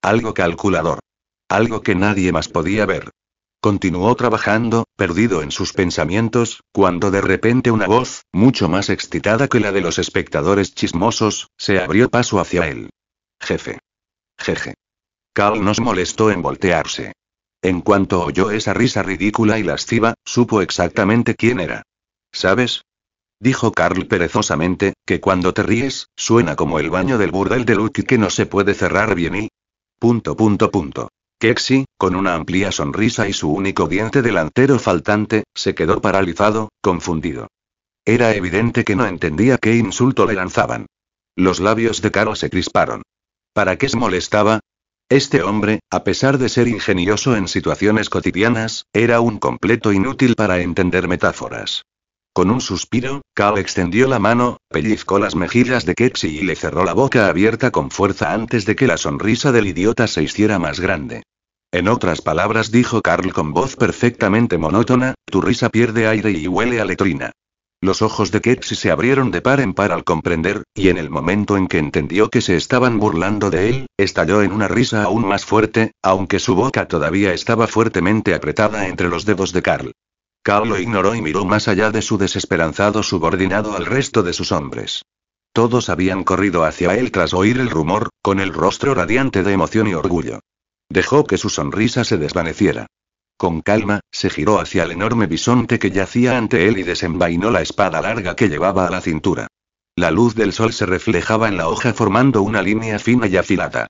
Algo calculador. Algo que nadie más podía ver. Continuó trabajando, perdido en sus pensamientos, cuando de repente una voz, mucho más excitada que la de los espectadores chismosos, se abrió paso hacia él. Jefe. Jeje. Karl no se molestó en voltearse. En cuanto oyó esa risa ridícula y lasciva, supo exactamente quién era. ¿Sabes? Dijo Karl perezosamente, que cuando te ríes, suena como el baño del burdel de Lucky que no se puede cerrar bien y... Kexi, con una amplia sonrisa y su único diente delantero faltante, se quedó paralizado, confundido. Era evidente que no entendía qué insulto le lanzaban. Los labios de Karl se crisparon. ¿Para qué se molestaba? Este hombre, a pesar de ser ingenioso en situaciones cotidianas, era un completo inútil para entender metáforas. Con un suspiro, Karl extendió la mano, pellizcó las mejillas de Kexi y le cerró la boca abierta con fuerza antes de que la sonrisa del idiota se hiciera más grande. En otras palabras, dijo Karl con voz perfectamente monótona, tu risa pierde aire y huele a letrina. Los ojos de Kexi se abrieron de par en par al comprender, y en el momento en que entendió que se estaban burlando de él, estalló en una risa aún más fuerte, aunque su boca todavía estaba fuertemente apretada entre los dedos de Karl. Karl lo ignoró y miró más allá de su desesperanzado subordinado al resto de sus hombres. Todos habían corrido hacia él tras oír el rumor, con el rostro radiante de emoción y orgullo. Dejó que su sonrisa se desvaneciera. Con calma, se giró hacia el enorme bisonte que yacía ante él y desenvainó la espada larga que llevaba a la cintura. La luz del sol se reflejaba en la hoja formando una línea fina y afilada.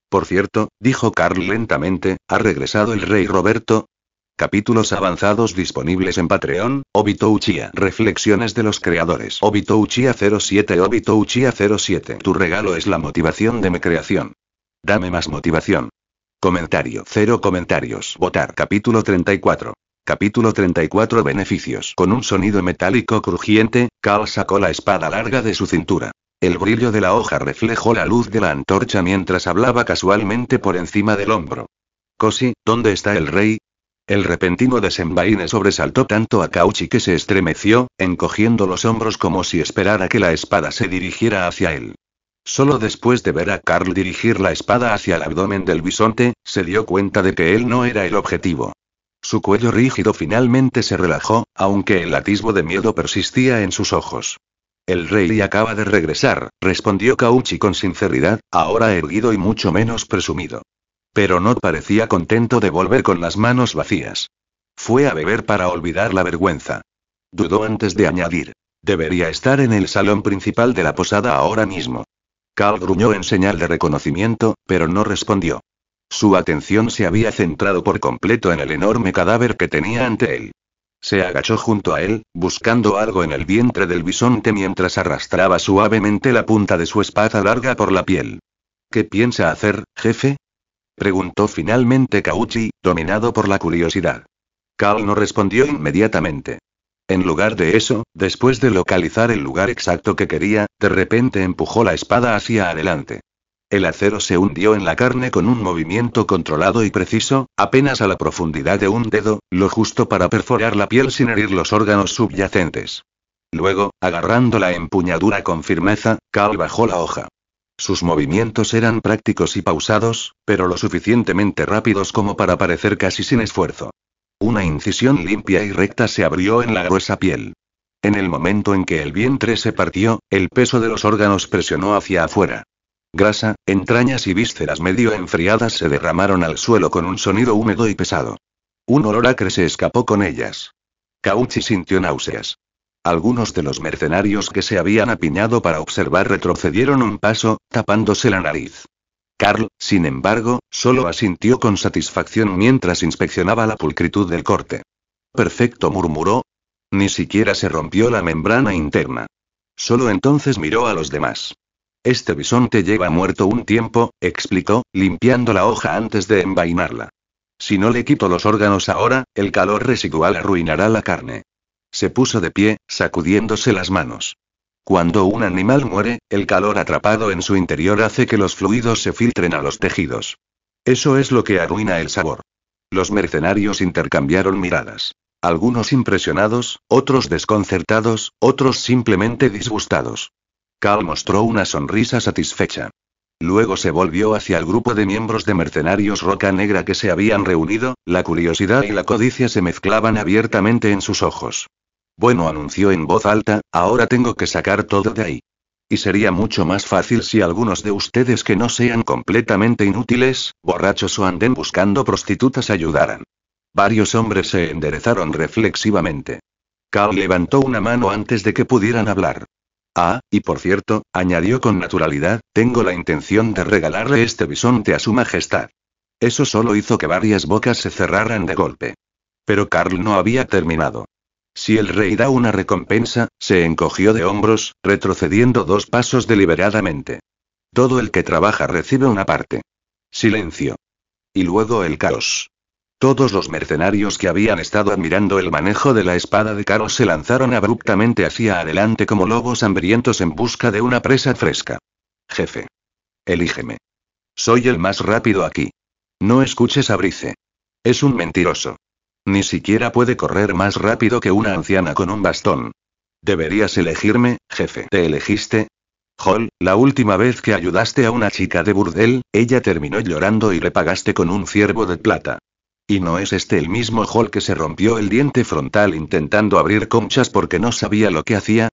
Por cierto, dijo Karl lentamente, ¿ha regresado el rey Roberto? Capítulos avanzados disponibles en Patreon, Obito Uchiha. Reflexiones de los creadores. Obito Uchiha 07. Obito Uchiha 07. Tu regalo es la motivación de mi creación. Dame más motivación. Comentario. 0 comentarios. Votar. Capítulo 34. Capítulo 34. Beneficios. Con un sonido metálico crujiente, Karl sacó la espada larga de su cintura. El brillo de la hoja reflejó la luz de la antorcha mientras hablaba casualmente por encima del hombro. Kosi, ¿dónde está el rey? El repentino desenvaine sobresaltó tanto a Kauchi que se estremeció, encogiendo los hombros como si esperara que la espada se dirigiera hacia él. Solo después de ver a Carl dirigir la espada hacia el abdomen del bisonte, se dio cuenta de que él no era el objetivo. Su cuello rígido finalmente se relajó, aunque el atisbo de miedo persistía en sus ojos. El rey acaba de regresar, respondió Kauchi con sinceridad, ahora erguido y mucho menos presumido. Pero no parecía contento de volver con las manos vacías. Fue a beber para olvidar la vergüenza. Dudó antes de añadir. Debería estar en el salón principal de la posada ahora mismo. Carl gruñó en señal de reconocimiento, pero no respondió. Su atención se había centrado por completo en el enorme cadáver que tenía ante él. Se agachó junto a él, buscando algo en el vientre del bisonte mientras arrastraba suavemente la punta de su espada larga por la piel. ¿Qué piensa hacer, jefe? Preguntó finalmente Kauchi, dominado por la curiosidad. Carl no respondió inmediatamente. En lugar de eso, después de localizar el lugar exacto que quería, de repente empujó la espada hacia adelante. El acero se hundió en la carne con un movimiento controlado y preciso, apenas a la profundidad de un dedo, lo justo para perforar la piel sin herir los órganos subyacentes. Luego, agarrando la empuñadura con firmeza, Carl bajó la hoja. Sus movimientos eran prácticos y pausados, pero lo suficientemente rápidos como para parecer casi sin esfuerzo. Una incisión limpia y recta se abrió en la gruesa piel. En el momento en que el vientre se partió, el peso de los órganos presionó hacia afuera. Grasa, entrañas y vísceras medio enfriadas se derramaron al suelo con un sonido húmedo y pesado. Un olor acre se escapó con ellas. Kauchi sintió náuseas. Algunos de los mercenarios que se habían apiñado para observar retrocedieron un paso, tapándose la nariz. Carl, sin embargo, solo asintió con satisfacción mientras inspeccionaba la pulcritud del corte. Perfecto, murmuró. Ni siquiera se rompió la membrana interna. Solo entonces miró a los demás. Este bisonte lleva muerto un tiempo, explicó, limpiando la hoja antes de envainarla. Si no le quito los órganos ahora, el calor residual arruinará la carne. Se puso de pie, sacudiéndose las manos. Cuando un animal muere, el calor atrapado en su interior hace que los fluidos se filtren a los tejidos. Eso es lo que arruina el sabor. Los mercenarios intercambiaron miradas. Algunos impresionados, otros desconcertados, otros simplemente disgustados. Carl mostró una sonrisa satisfecha. Luego se volvió hacia el grupo de miembros de mercenarios Roca Negra que se habían reunido, la curiosidad y la codicia se mezclaban abiertamente en sus ojos. Bueno, anunció en voz alta, ahora tengo que sacar todo de ahí. Y sería mucho más fácil si algunos de ustedes que no sean completamente inútiles, borrachos o anden buscando prostitutas ayudaran. Varios hombres se enderezaron reflexivamente. Carl levantó una mano antes de que pudieran hablar. Ah, y por cierto, añadió con naturalidad, tengo la intención de regalarle este bisonte a su majestad. Eso solo hizo que varias bocas se cerraran de golpe. Pero Carl no había terminado. Si el rey da una recompensa, se encogió de hombros, retrocediendo 2 pasos deliberadamente. Todo el que trabaja recibe una parte. Silencio. Y luego el caos. Todos los mercenarios que habían estado admirando el manejo de la espada de Carl se lanzaron abruptamente hacia adelante como lobos hambrientos en busca de una presa fresca. Jefe. Elígeme. Soy el más rápido aquí. No escuches a Brice. Es un mentiroso. Ni siquiera puede correr más rápido que una anciana con un bastón. Deberías elegirme, jefe. ¿Te elegiste? Hall, la última vez que ayudaste a una chica de burdel, ella terminó llorando y le pagaste con un ciervo de plata. ¿Y no es este el mismo Hall que se rompió el diente frontal intentando abrir conchas porque no sabía lo que hacía?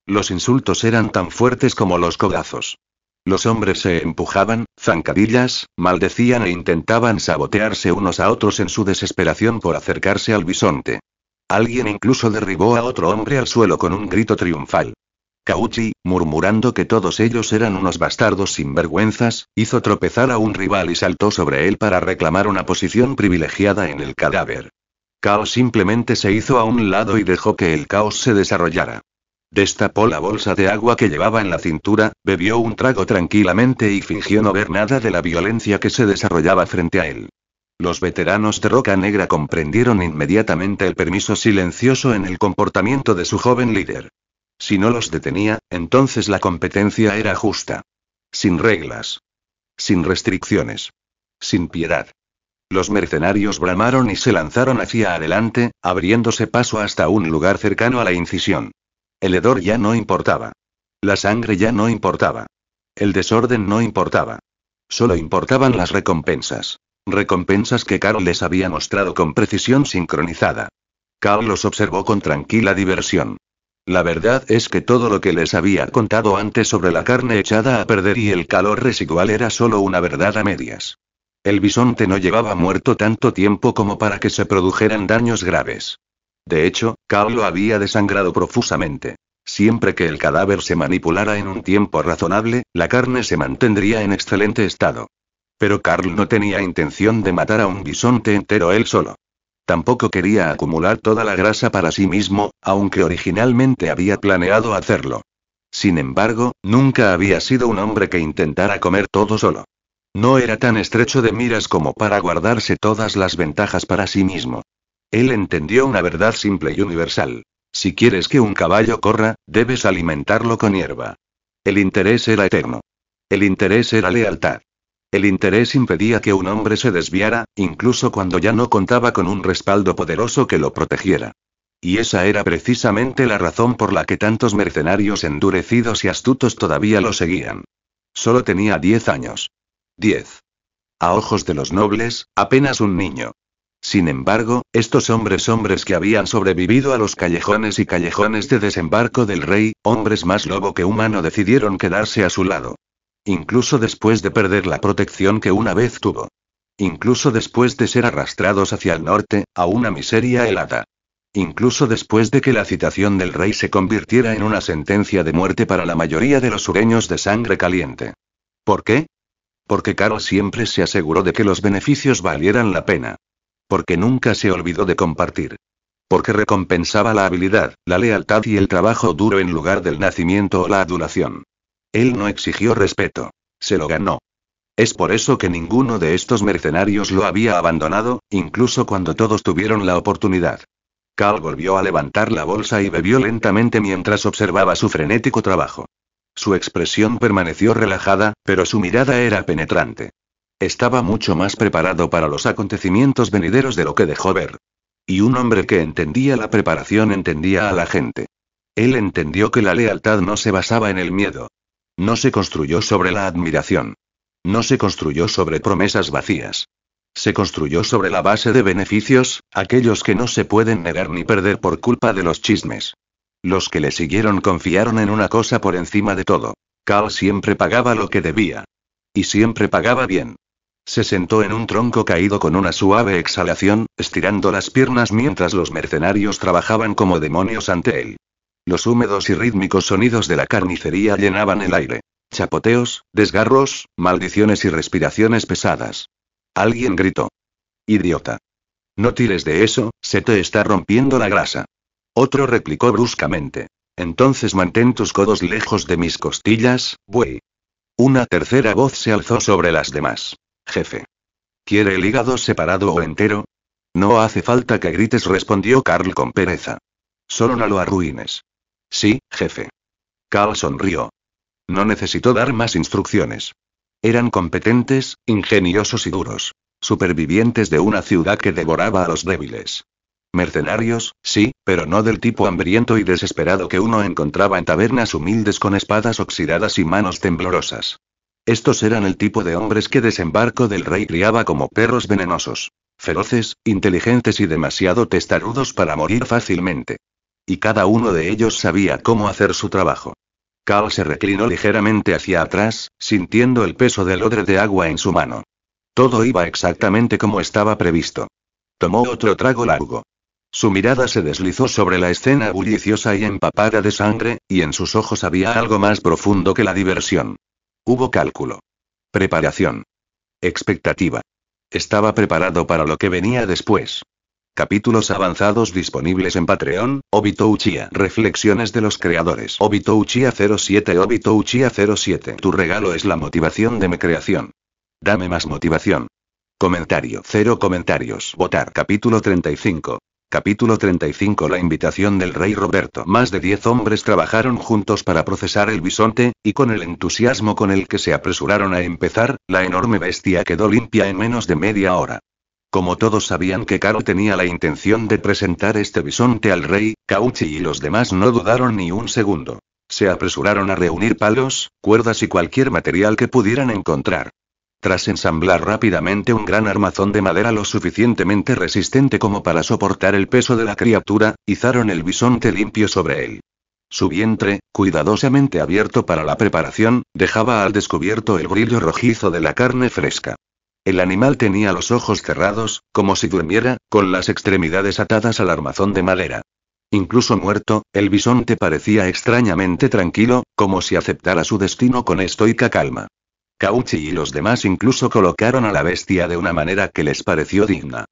Los insultos eran tan fuertes como los codazos. Los hombres se empujaban, zancadillas, maldecían e intentaban sabotearse unos a otros en su desesperación por acercarse al bisonte. Alguien incluso derribó a otro hombre al suelo con un grito triunfal. Kauchi, murmurando que todos ellos eran unos bastardos sinvergüenzas, hizo tropezar a un rival y saltó sobre él para reclamar una posición privilegiada en el cadáver. Kao simplemente se hizo a un lado y dejó que el caos se desarrollara. Destapó la bolsa de agua que llevaba en la cintura, bebió un trago tranquilamente y fingió no ver nada de la violencia que se desarrollaba frente a él. Los veteranos de Roca Negra comprendieron inmediatamente el permiso silencioso en el comportamiento de su joven líder. Si no los detenía, entonces la competencia era justa. Sin reglas. Sin restricciones. Sin piedad. Los mercenarios bramaron y se lanzaron hacia adelante, abriéndose paso hasta un lugar cercano a la incisión. El hedor ya no importaba. La sangre ya no importaba. El desorden no importaba. Solo importaban las recompensas. Recompensas que Carl les había mostrado con precisión sincronizada. Carl los observó con tranquila diversión. La verdad es que todo lo que les había contado antes sobre la carne echada a perder y el calor residual era solo una verdad a medias. El bisonte no llevaba muerto tanto tiempo como para que se produjeran daños graves. De hecho, Carl lo había desangrado profusamente. Siempre que el cadáver se manipulara en un tiempo razonable, la carne se mantendría en excelente estado. Pero Carl no tenía intención de matar a un bisonte entero él solo. Tampoco quería acumular toda la grasa para sí mismo, aunque originalmente había planeado hacerlo. Sin embargo, nunca había sido un hombre que intentara comer todo solo. No era tan estrecho de miras como para guardarse todas las ventajas para sí mismo. Él entendió una verdad simple y universal. Si quieres que un caballo corra, debes alimentarlo con hierba. El interés era eterno. El interés era lealtad. El interés impedía que un hombre se desviara, incluso cuando ya no contaba con un respaldo poderoso que lo protegiera. Y esa era precisamente la razón por la que tantos mercenarios endurecidos y astutos todavía lo seguían. Solo tenía 10 años. 10. A ojos de los nobles, apenas un niño. Sin embargo, estos hombres que habían sobrevivido a los callejones y callejones de desembarco del rey, hombres más lobo que humano, decidieron quedarse a su lado. Incluso después de perder la protección que una vez tuvo. Incluso después de ser arrastrados hacia el norte, a una miseria helada. Incluso después de que la citación del rey se convirtiera en una sentencia de muerte para la mayoría de los sureños de sangre caliente. ¿Por qué? Porque Carl siempre se aseguró de que los beneficios valieran la pena. Porque nunca se olvidó de compartir. Porque recompensaba la habilidad, la lealtad y el trabajo duro en lugar del nacimiento o la adulación. Él no exigió respeto. Se lo ganó. Es por eso que ninguno de estos mercenarios lo había abandonado, incluso cuando todos tuvieron la oportunidad. Carl volvió a levantar la bolsa y bebió lentamente mientras observaba su frenético trabajo. Su expresión permaneció relajada, pero su mirada era penetrante. Estaba mucho más preparado para los acontecimientos venideros de lo que dejó ver. Y un hombre que entendía la preparación entendía a la gente. Él entendió que la lealtad no se basaba en el miedo. No se construyó sobre la admiración. No se construyó sobre promesas vacías. Se construyó sobre la base de beneficios, aquellos que no se pueden negar ni perder por culpa de los chismes. Los que le siguieron confiaron en una cosa por encima de todo. Carl siempre pagaba lo que debía. Y siempre pagaba bien. Se sentó en un tronco caído con una suave exhalación, estirando las piernas mientras los mercenarios trabajaban como demonios ante él. Los húmedos y rítmicos sonidos de la carnicería llenaban el aire. Chapoteos, desgarros, maldiciones y respiraciones pesadas. Alguien gritó. «Idiota. No tires de eso, se te está rompiendo la grasa». Otro replicó bruscamente. «Entonces mantén tus codos lejos de mis costillas, buey». Una tercera voz se alzó sobre las demás. «Jefe. ¿Quiere el hígado separado o entero?» «No hace falta que grites», respondió Carl con pereza. «Solo no lo arruines». «Sí, jefe». Carl sonrió. No necesitó dar más instrucciones. Eran competentes, ingeniosos y duros. Supervivientes de una ciudad que devoraba a los débiles. Mercenarios, sí, pero no del tipo hambriento y desesperado que uno encontraba en tabernas humildes con espadas oxidadas y manos temblorosas. Estos eran el tipo de hombres que Desembarco del Rey criaba como perros venenosos. Feroces, inteligentes y demasiado testarudos para morir fácilmente. Y cada uno de ellos sabía cómo hacer su trabajo. Carl se reclinó ligeramente hacia atrás, sintiendo el peso del odre de agua en su mano. Todo iba exactamente como estaba previsto. Tomó otro trago largo. Su mirada se deslizó sobre la escena bulliciosa y empapada de sangre, y en sus ojos había algo más profundo que la diversión. Hubo cálculo. Preparación. Expectativa. Estaba preparado para lo que venía después. Capítulos avanzados disponibles en Patreon, Obito Uchiha. Reflexiones de los creadores. Obito Uchiha 07. Obito Uchiha 07. Tu regalo es la motivación de mi creación. Dame más motivación. Comentario. 0 comentarios. Votar. Capítulo 35. Capítulo 35. La invitación del rey Roberto. Más de 10 hombres trabajaron juntos para procesar el bisonte, y con el entusiasmo con el que se apresuraron a empezar, la enorme bestia quedó limpia en menos de media hora. Como todos sabían que Carl tenía la intención de presentar este bisonte al rey, Kauchi y los demás no dudaron ni un segundo. Se apresuraron a reunir palos, cuerdas y cualquier material que pudieran encontrar. Tras ensamblar rápidamente un gran armazón de madera lo suficientemente resistente como para soportar el peso de la criatura, izaron el bisonte limpio sobre él. Su vientre, cuidadosamente abierto para la preparación, dejaba al descubierto el brillo rojizo de la carne fresca. El animal tenía los ojos cerrados, como si durmiera, con las extremidades atadas al armazón de madera. Incluso muerto, el bisonte parecía extrañamente tranquilo, como si aceptara su destino con estoica calma. Kauchi y los demás incluso colocaron a la bestia de una manera que les pareció digna.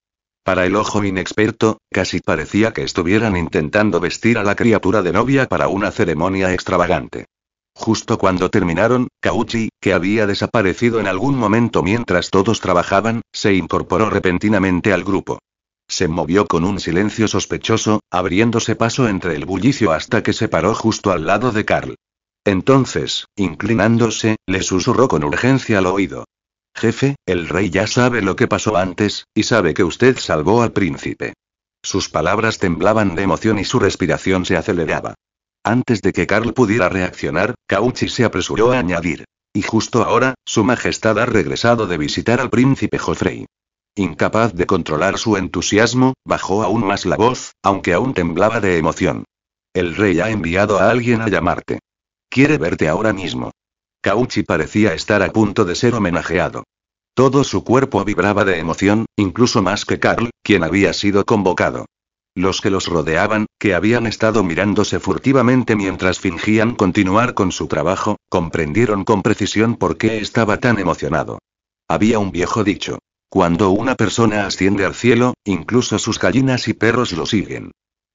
Para el ojo inexperto, casi parecía que estuvieran intentando vestir a la criatura de novia para una ceremonia extravagante. Justo cuando terminaron, Kauchi, que había desaparecido en algún momento mientras todos trabajaban, se incorporó repentinamente al grupo. Se movió con un silencio sospechoso, abriéndose paso entre el bullicio hasta que se paró justo al lado de Carl. Entonces, inclinándose, le susurró con urgencia al oído. Jefe, el rey ya sabe lo que pasó antes, y sabe que usted salvó al príncipe. Sus palabras temblaban de emoción y su respiración se aceleraba. Antes de que Carl pudiera reaccionar, Kauchi se apresuró a añadir. Y justo ahora, su majestad ha regresado de visitar al príncipe Joffrey. Incapaz de controlar su entusiasmo, bajó aún más la voz, aunque aún temblaba de emoción. El rey ha enviado a alguien a llamarte. Quiere verte ahora mismo. Kauchi parecía estar a punto de ser homenajeado. Todo su cuerpo vibraba de emoción, incluso más que Carl, quien había sido convocado. Los que los rodeaban, que habían estado mirándose furtivamente mientras fingían continuar con su trabajo, comprendieron con precisión por qué estaba tan emocionado. Había un viejo dicho. Cuando una persona asciende al cielo, incluso sus gallinas y perros lo siguen.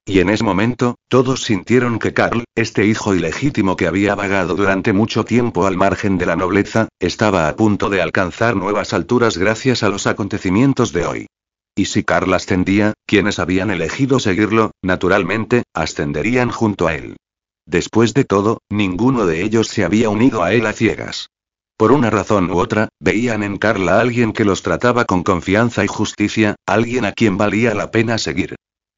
Y en ese momento, todos sintieron que Carl, este hijo ilegítimo que había vagado durante mucho tiempo al margen de la nobleza, estaba a punto de alcanzar nuevas alturas gracias a los acontecimientos de hoy. Y si Carl ascendía, quienes habían elegido seguirlo, naturalmente, ascenderían junto a él. Después de todo, ninguno de ellos se había unido a él a ciegas. Por una razón u otra, veían en Carl a alguien que los trataba con confianza y justicia, alguien a quien valía la pena seguir.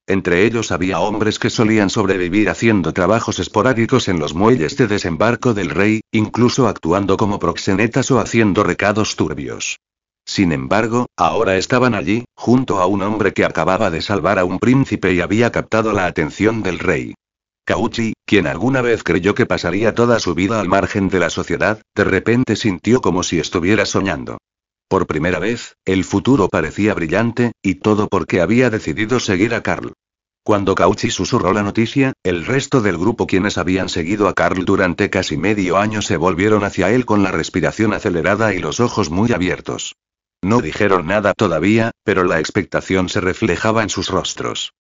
Entre ellos había hombres que solían sobrevivir haciendo trabajos esporádicos en los muelles de desembarco del rey, incluso actuando como proxenetas o haciendo recados turbios. Sin embargo, ahora estaban allí, junto a un hombre que acababa de salvar a un príncipe y había captado la atención del rey. Kauchi, quien alguna vez creyó que pasaría toda su vida al margen de la sociedad, de repente sintió como si estuviera soñando. Por primera vez, el futuro parecía brillante, y todo porque había decidido seguir a Carl. Cuando Kauchi susurró la noticia, el resto del grupo quienes habían seguido a Carl durante casi medio año se volvieron hacia él con la respiración acelerada y los ojos muy abiertos. No dijeron nada todavía, pero la expectación se reflejaba en sus rostros.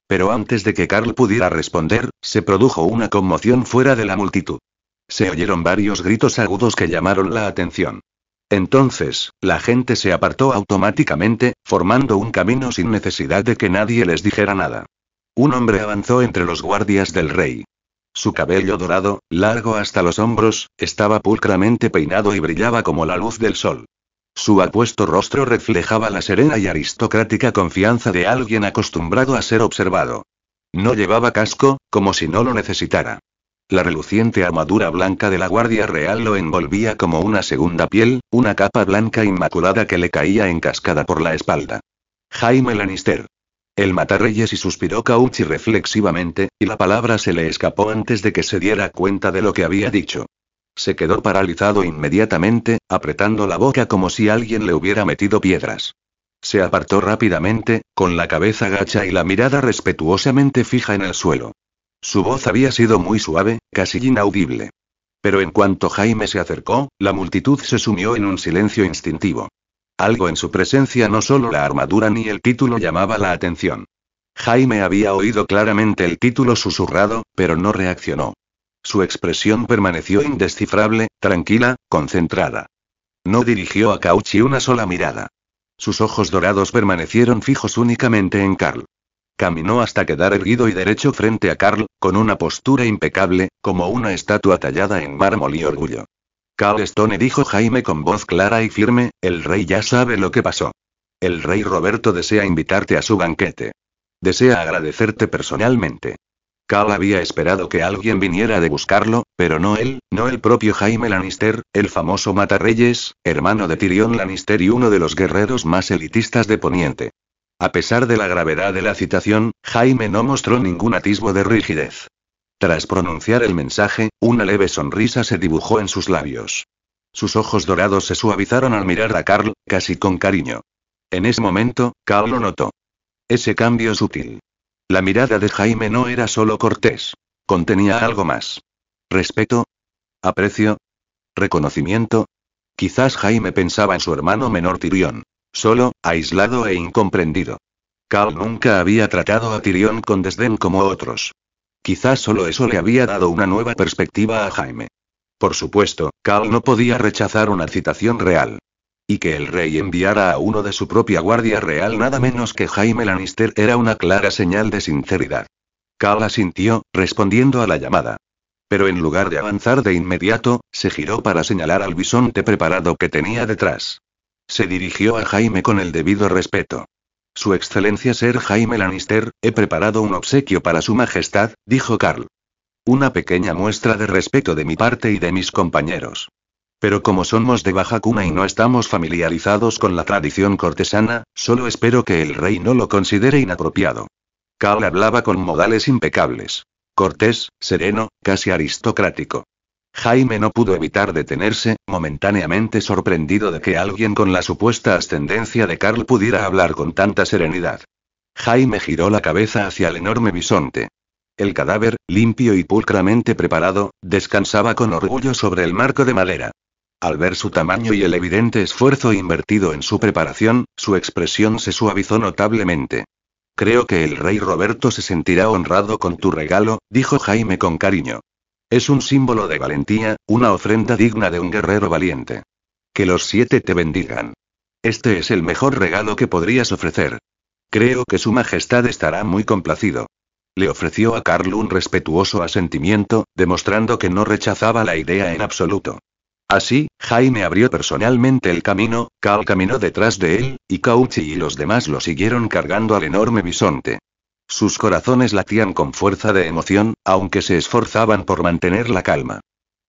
Pero antes de que Carl pudiera responder, se produjo una conmoción fuera de la multitud. Se oyeron varios gritos agudos que llamaron la atención. Entonces, la gente se apartó automáticamente, formando un camino sin necesidad de que nadie les dijera nada. Un hombre avanzó entre los guardias del rey. Su cabello dorado, largo hasta los hombros, estaba pulcramente peinado y brillaba como la luz del sol. Su apuesto rostro reflejaba la serena y aristocrática confianza de alguien acostumbrado a ser observado. No llevaba casco, como si no lo necesitara. La reluciente armadura blanca de la Guardia Real lo envolvía como una segunda piel, una capa blanca inmaculada que le caía en cascada por la espalda. Jaime Lannister. El matarreyes, y suspiró Kauchi reflexivamente, y la palabra se le escapó antes de que se diera cuenta de lo que había dicho. Se quedó paralizado inmediatamente, apretando la boca como si alguien le hubiera metido piedras. Se apartó rápidamente, con la cabeza gacha y la mirada respetuosamente fija en el suelo. Su voz había sido muy suave, casi inaudible. Pero en cuanto Jaime se acercó, la multitud se sumió en un silencio instintivo. Algo en su presencia, no solo la armadura ni el título, llamaba la atención. Jaime había oído claramente el título susurrado, pero no reaccionó. Su expresión permaneció indescifrable, tranquila, concentrada. No dirigió a Kauchi una sola mirada. Sus ojos dorados permanecieron fijos únicamente en Carl. Caminó hasta quedar erguido y derecho frente a Carl, con una postura impecable, como una estatua tallada en mármol y orgullo. Carl Stone, dijo Jaime con voz clara y firme, el rey ya sabe lo que pasó. El rey Roberto desea invitarte a su banquete. Desea agradecerte personalmente. Carl había esperado que alguien viniera de buscarlo, pero no él, no el propio Jaime Lannister, el famoso matarreyes, hermano de Tyrion Lannister y uno de los guerreros más elitistas de Poniente. A pesar de la gravedad de la citación, Jaime no mostró ningún atisbo de rigidez. Tras pronunciar el mensaje, una leve sonrisa se dibujó en sus labios. Sus ojos dorados se suavizaron al mirar a Carl, casi con cariño. En ese momento, Carl lo notó. Ese cambio sutil. La mirada de Jaime no era solo cortés. Contenía algo más. ¿Respeto? ¿Aprecio? ¿Reconocimiento? Quizás Jaime pensaba en su hermano menor Tyrion. Solo, aislado e incomprendido. Carl nunca había tratado a Tyrion con desdén como otros. Quizás solo eso le había dado una nueva perspectiva a Jaime. Por supuesto, Carl no podía rechazar una citación real. Y que el rey enviara a uno de su propia guardia real nada menos que Jaime Lannister era una clara señal de sinceridad. Carl asintió, respondiendo a la llamada. Pero en lugar de avanzar de inmediato, se giró para señalar al bisonte preparado que tenía detrás. Se dirigió a Jaime con el debido respeto. Su excelencia Ser Jaime Lannister, he preparado un obsequio para su majestad, dijo Carl. Una pequeña muestra de respeto de mi parte y de mis compañeros. Pero como somos de baja cuna y no estamos familiarizados con la tradición cortesana, solo espero que el rey no lo considere inapropiado. Carl hablaba con modales impecables. Cortés, sereno, casi aristocrático. Jaime no pudo evitar detenerse, momentáneamente sorprendido de que alguien con la supuesta ascendencia de Carl pudiera hablar con tanta serenidad. Jaime giró la cabeza hacia el enorme bisonte. El cadáver, limpio y pulcramente preparado, descansaba con orgullo sobre el marco de madera. Al ver su tamaño y el evidente esfuerzo invertido en su preparación, su expresión se suavizó notablemente. Creo que el rey Roberto se sentirá honrado con tu regalo, dijo Jaime con cariño. Es un símbolo de valentía, una ofrenda digna de un guerrero valiente. Que los 7 te bendigan. Este es el mejor regalo que podrías ofrecer. Creo que su majestad estará muy complacido. Le ofreció a Carl un respetuoso asentimiento, demostrando que no rechazaba la idea en absoluto. Así, Jaime abrió personalmente el camino, Carl caminó detrás de él, y Cauchi y los demás lo siguieron cargando al enorme bisonte. Sus corazones latían con fuerza de emoción, aunque se esforzaban por mantener la calma.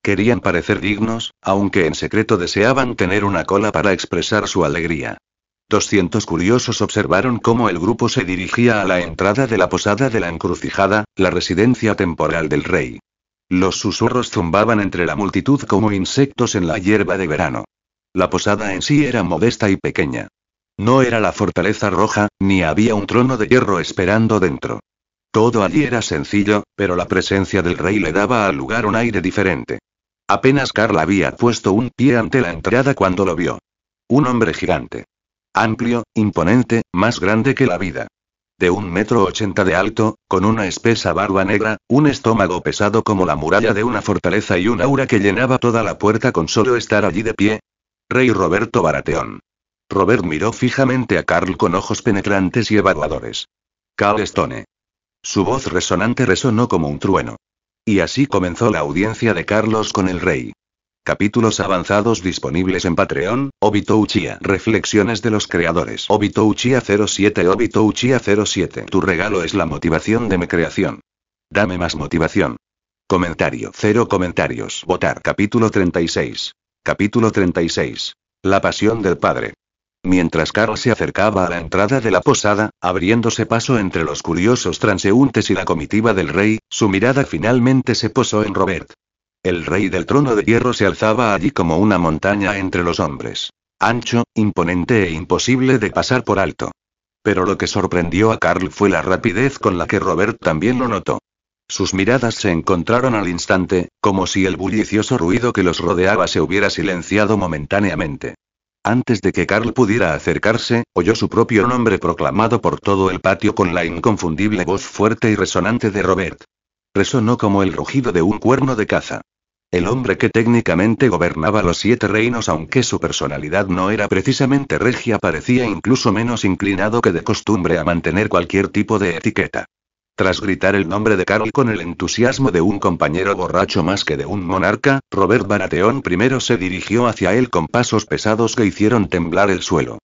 Querían parecer dignos, aunque en secreto deseaban tener una cola para expresar su alegría. 200 curiosos observaron cómo el grupo se dirigía a la entrada de la posada de la Encrucijada, la residencia temporal del rey. Los susurros zumbaban entre la multitud como insectos en la hierba de verano. La posada en sí era modesta y pequeña. No era la fortaleza roja, ni había un trono de hierro esperando dentro. Todo allí era sencillo, pero la presencia del rey le daba al lugar un aire diferente. Apenas Carl había puesto un pie ante la entrada cuando lo vio. Un hombre gigante. Amplio, imponente, más grande que la vida. De 1,80 m de alto, con una espesa barba negra, un estómago pesado como la muralla de una fortaleza y un aura que llenaba toda la puerta con solo estar allí de pie. Rey Roberto Baratheon. Robert miró fijamente a Carl con ojos penetrantes y evaluadores. Carl Stone. Su voz resonante resonó como un trueno. Y así comenzó la audiencia de Carlos con el rey. Capítulos avanzados disponibles en Patreon, Obito Uchiha. Reflexiones de los creadores. Obito Uchiha 07. Obito Uchiha 07. Tu regalo es la motivación de mi creación. Dame más motivación. Comentario. 0 comentarios. Votar. Capítulo 36. Capítulo 36. La pasión del padre. Mientras Carl se acercaba a la entrada de la posada, abriéndose paso entre los curiosos transeúntes y la comitiva del rey, su mirada finalmente se posó en Robert. El rey del trono de hierro se alzaba allí como una montaña entre los hombres. Ancho, imponente e imposible de pasar por alto. Pero lo que sorprendió a Carl fue la rapidez con la que Robert también lo notó. Sus miradas se encontraron al instante, como si el bullicioso ruido que los rodeaba se hubiera silenciado momentáneamente. Antes de que Carl pudiera acercarse, oyó su propio nombre proclamado por todo el patio con la inconfundible voz fuerte y resonante de Robert. Resonó como el rugido de un cuerno de caza. El hombre que técnicamente gobernaba los 7 reinos, aunque su personalidad no era precisamente regia, parecía incluso menos inclinado que de costumbre a mantener cualquier tipo de etiqueta. Tras gritar el nombre de Carl con el entusiasmo de un compañero borracho más que de un monarca, Robert Baratheon primero se dirigió hacia él con pasos pesados que hicieron temblar el suelo.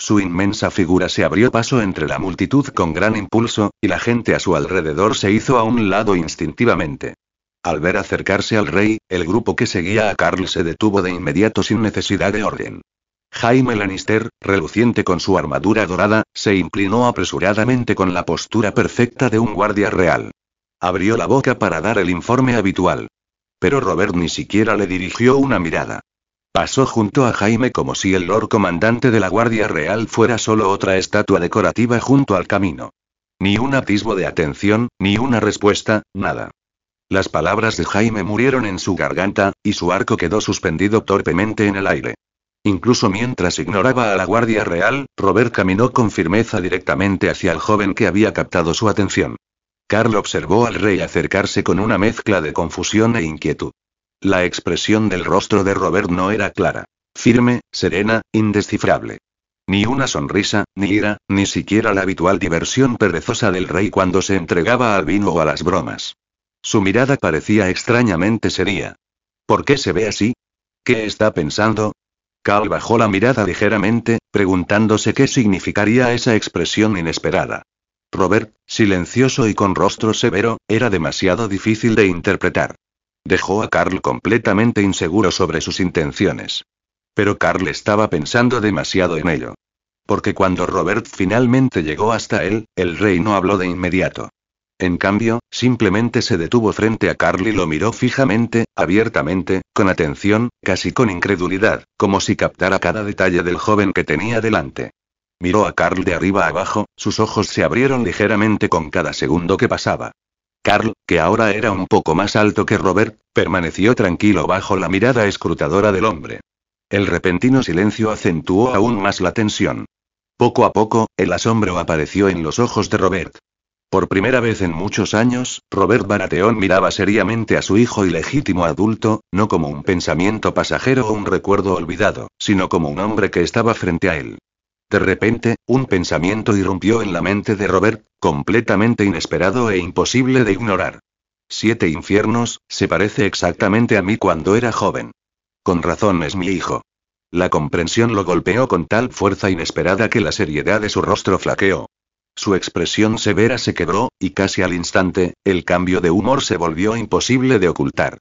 Su inmensa figura se abrió paso entre la multitud con gran impulso, y la gente a su alrededor se hizo a un lado instintivamente. Al ver acercarse al rey, el grupo que seguía a Carl se detuvo de inmediato sin necesidad de orden. Jaime Lannister, reluciente con su armadura dorada, se inclinó apresuradamente con la postura perfecta de un guardia real. Abrió la boca para dar el informe habitual. Pero Robert ni siquiera le dirigió una mirada. Pasó junto a Jaime como si el Lord Comandante de la Guardia Real fuera solo otra estatua decorativa junto al camino. Ni un atisbo de atención, ni una respuesta, nada. Las palabras de Jaime murieron en su garganta, y su arco quedó suspendido torpemente en el aire. Incluso mientras ignoraba a la Guardia Real, Robert caminó con firmeza directamente hacia el joven que había captado su atención. Carl observó al rey acercarse con una mezcla de confusión e inquietud. La expresión del rostro de Robert no era clara. Firme, serena, indescifrable. Ni una sonrisa, ni ira, ni siquiera la habitual diversión perezosa del rey cuando se entregaba al vino o a las bromas. Su mirada parecía extrañamente seria. ¿Por qué se ve así? ¿Qué está pensando? Carl bajó la mirada ligeramente, preguntándose qué significaría esa expresión inesperada. Robert, silencioso y con rostro severo, era demasiado difícil de interpretar. Dejó a Carl completamente inseguro sobre sus intenciones. Pero Carl estaba pensando demasiado en ello. Porque cuando Robert finalmente llegó hasta él, el rey no habló de inmediato. En cambio, simplemente se detuvo frente a Carl y lo miró fijamente, abiertamente, con atención, casi con incredulidad, como si captara cada detalle del joven que tenía delante. Miró a Carl de arriba a abajo, sus ojos se abrieron ligeramente con cada segundo que pasaba. Carl, que ahora era un poco más alto que Robert, permaneció tranquilo bajo la mirada escrutadora del hombre. El repentino silencio acentuó aún más la tensión. Poco a poco, el asombro apareció en los ojos de Robert. Por primera vez en muchos años, Robert Baratheon miraba seriamente a su hijo ilegítimo adulto, no como un pensamiento pasajero o un recuerdo olvidado, sino como un hombre que estaba frente a él. De repente, un pensamiento irrumpió en la mente de Robert, completamente inesperado e imposible de ignorar. 7 infiernos, se parece exactamente a mí cuando era joven. Con razón es mi hijo. La comprensión lo golpeó con tal fuerza inesperada que la seriedad de su rostro flaqueó. Su expresión severa se quebró, y casi al instante, el cambio de humor se volvió imposible de ocultar.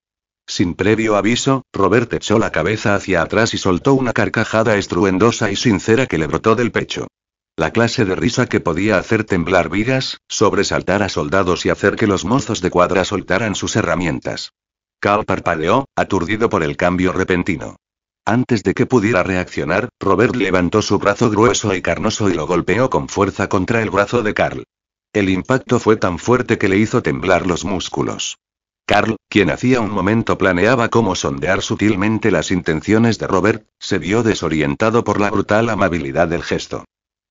Sin previo aviso, Robert echó la cabeza hacia atrás y soltó una carcajada estruendosa y sincera que le brotó del pecho. La clase de risa que podía hacer temblar vigas, sobresaltar a soldados y hacer que los mozos de cuadra soltaran sus herramientas. Carl parpadeó, aturdido por el cambio repentino. Antes de que pudiera reaccionar, Robert levantó su brazo grueso y carnoso y lo golpeó con fuerza contra el brazo de Carl. El impacto fue tan fuerte que le hizo temblar los músculos. Carl, quien hacía un momento planeaba cómo sondear sutilmente las intenciones de Robert, se vio desorientado por la brutal amabilidad del gesto.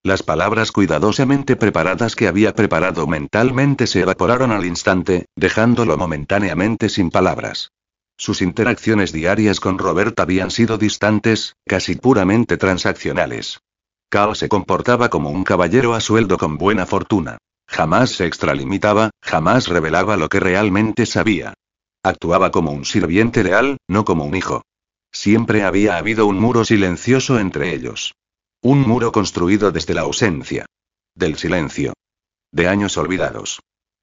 Las palabras cuidadosamente preparadas que había preparado mentalmente se evaporaron al instante, dejándolo momentáneamente sin palabras. Sus interacciones diarias con Robert habían sido distantes, casi puramente transaccionales. Carl se comportaba como un caballero a sueldo con buena fortuna. Jamás se extralimitaba, jamás revelaba lo que realmente sabía. Actuaba como un sirviente leal, no como un hijo. Siempre había habido un muro silencioso entre ellos. Un muro construido desde la ausencia. Del silencio. De años olvidados.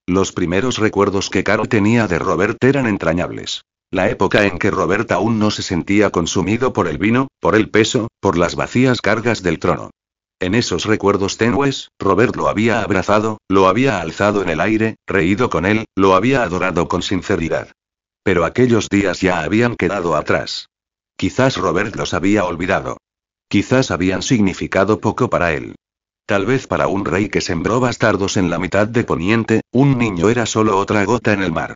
Los primeros recuerdos que Carl tenía de Robert eran entrañables. La época en que Robert aún no se sentía consumido por el vino, por el peso, por las vacías cargas del trono. En esos recuerdos tenues, Robert lo había abrazado, lo había alzado en el aire, reído con él, lo había adorado con sinceridad. Pero aquellos días ya habían quedado atrás. Quizás Robert los había olvidado. Quizás habían significado poco para él. Tal vez para un rey que sembró bastardos en la mitad de Poniente, un niño era solo otra gota en el mar.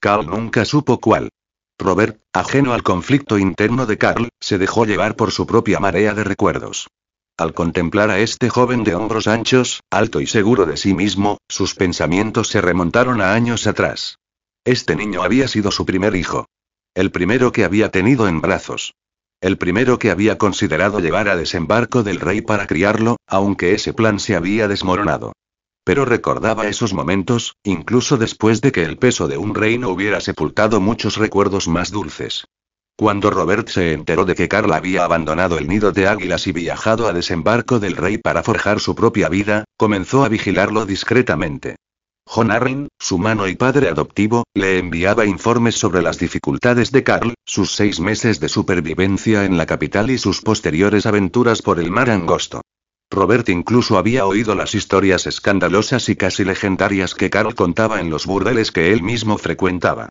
Carl nunca supo cuál. Robert, ajeno al conflicto interno de Carl, se dejó llevar por su propia marea de recuerdos. Al contemplar a este joven de hombros anchos, alto y seguro de sí mismo, sus pensamientos se remontaron a años atrás. Este niño había sido su primer hijo. El primero que había tenido en brazos. El primero que había considerado llevar a desembarco del rey para criarlo, aunque ese plan se había desmoronado. Pero recordaba esos momentos, incluso después de que el peso de un reino hubiera sepultado muchos recuerdos más dulces. Cuando Robert se enteró de que Carl había abandonado el nido de águilas y viajado a desembarco del rey para forjar su propia vida, comenzó a vigilarlo discretamente. Jon Arryn, su mano y padre adoptivo, le enviaba informes sobre las dificultades de Carl, sus 6 meses de supervivencia en la capital y sus posteriores aventuras por el mar angosto. Robert incluso había oído las historias escandalosas y casi legendarias que Carl contaba en los burdeles que él mismo frecuentaba.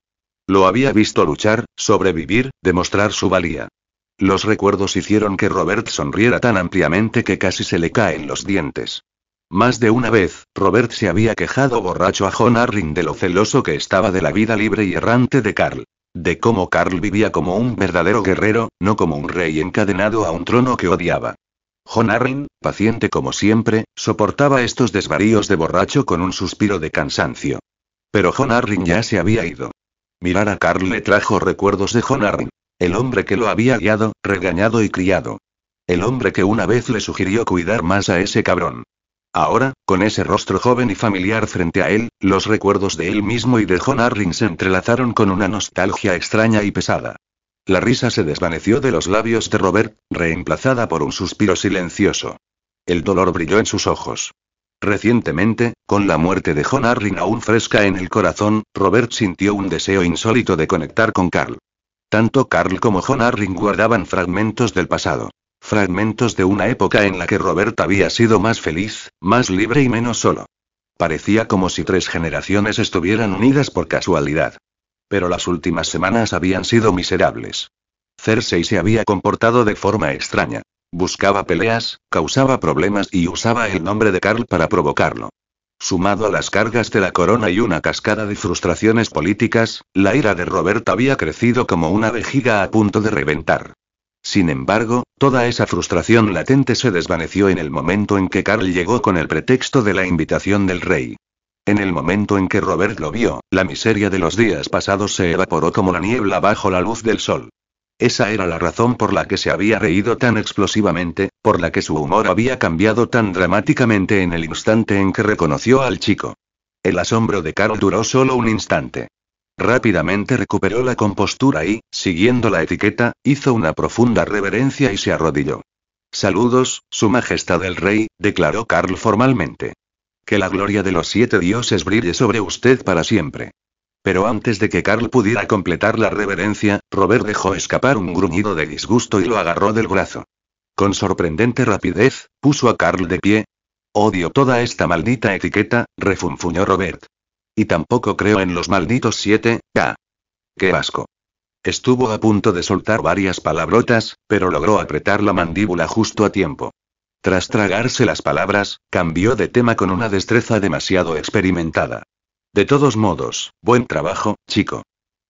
Lo había visto luchar, sobrevivir, demostrar su valía. Los recuerdos hicieron que Robert sonriera tan ampliamente que casi se le caen los dientes. Más de una vez, Robert se había quejado borracho a Jon Arryn de lo celoso que estaba de la vida libre y errante de Carl. De cómo Carl vivía como un verdadero guerrero, no como un rey encadenado a un trono que odiaba. Jon Arryn, paciente como siempre, soportaba estos desvaríos de borracho con un suspiro de cansancio. Pero Jon Arryn ya se había ido. Mirar a Carl le trajo recuerdos de Jon Arryn. El hombre que lo había guiado, regañado y criado. El hombre que una vez le sugirió cuidar más a ese cabrón. Ahora, con ese rostro joven y familiar frente a él, los recuerdos de él mismo y de Jon Arryn se entrelazaron con una nostalgia extraña y pesada. La risa se desvaneció de los labios de Robert, reemplazada por un suspiro silencioso. El dolor brilló en sus ojos. Recientemente, con la muerte de Jon Arryn aún fresca en el corazón, Robert sintió un deseo insólito de conectar con Carl. Tanto Carl como Jon Arryn guardaban fragmentos del pasado. Fragmentos de una época en la que Robert había sido más feliz, más libre y menos solo. Parecía como si 3 generaciones estuvieran unidas por casualidad. Pero las últimas semanas habían sido miserables. Cersei se había comportado de forma extraña. Buscaba peleas, causaba problemas y usaba el nombre de Carl para provocarlo. Sumado a las cargas de la corona y una cascada de frustraciones políticas, la ira de Robert había crecido como una vejiga a punto de reventar. Sin embargo, toda esa frustración latente se desvaneció en el momento en que Carl llegó con el pretexto de la invitación del rey. En el momento en que Robert lo vio, la miseria de los días pasados se evaporó como la niebla bajo la luz del sol. Esa era la razón por la que se había reído tan explosivamente, por la que su humor había cambiado tan dramáticamente en el instante en que reconoció al chico. El asombro de Carl duró solo un instante. Rápidamente recuperó la compostura y, siguiendo la etiqueta, hizo una profunda reverencia y se arrodilló. Saludos, Su Majestad el Rey, declaró Carl formalmente. Que la gloria de los 7 dioses brille sobre usted para siempre. Pero antes de que Carl pudiera completar la reverencia, Robert dejó escapar un gruñido de disgusto y lo agarró del brazo. Con sorprendente rapidez, puso a Carl de pie. Odio toda esta maldita etiqueta, refunfuñó Robert. Y tampoco creo en los malditos 7, ¡ah! ¡Qué asco! Estuvo a punto de soltar varias palabrotas, pero logró apretar la mandíbula justo a tiempo. Tras tragarse las palabras, cambió de tema con una destreza demasiado experimentada. De todos modos, buen trabajo, chico.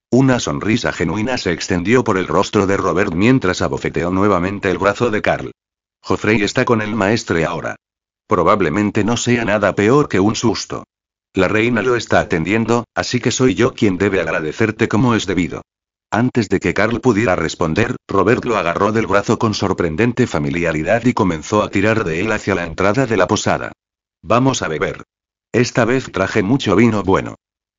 Una sonrisa genuina se extendió por el rostro de Robert mientras abofeteó nuevamente el brazo de Carl. Joffrey está con el maestre ahora. Probablemente no sea nada peor que un susto. La reina lo está atendiendo, así que soy yo quien debe agradecerte como es debido. Antes de que Carl pudiera responder, Robert lo agarró del brazo con sorprendente familiaridad y comenzó a tirar de él hacia la entrada de la posada. Vamos a beber. Esta vez traje mucho vino bueno.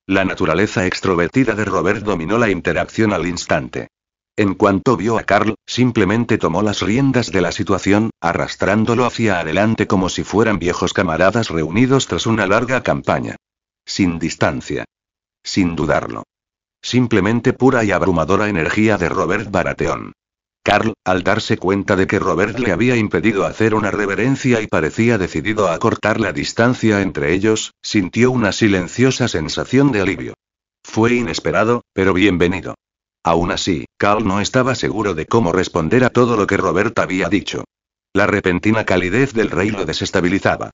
La naturaleza extrovertida de Robert dominó la interacción al instante. En cuanto vio a Carl, simplemente tomó las riendas de la situación, arrastrándolo hacia adelante como si fueran viejos camaradas reunidos tras una larga campaña. Sin distancia. Sin dudarlo. Simplemente pura y abrumadora energía de Robert Baratheon. Carl, al darse cuenta de que Robert le había impedido hacer una reverencia y parecía decidido a acortar la distancia entre ellos, sintió una silenciosa sensación de alivio. Fue inesperado, pero bienvenido. Aún así, Carl no estaba seguro de cómo responder a todo lo que Robert había dicho. La repentina calidez del rey lo desestabilizaba.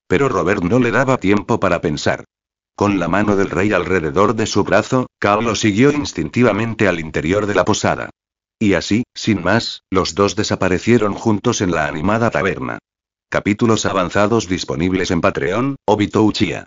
Pero Robert no le daba tiempo para pensar. Con la mano del rey alrededor de su brazo, Carl lo siguió instintivamente al interior de la posada. Y así, sin más, los dos desaparecieron juntos en la animada taberna. Capítulos avanzados disponibles en Patreon, Obito Uchiha.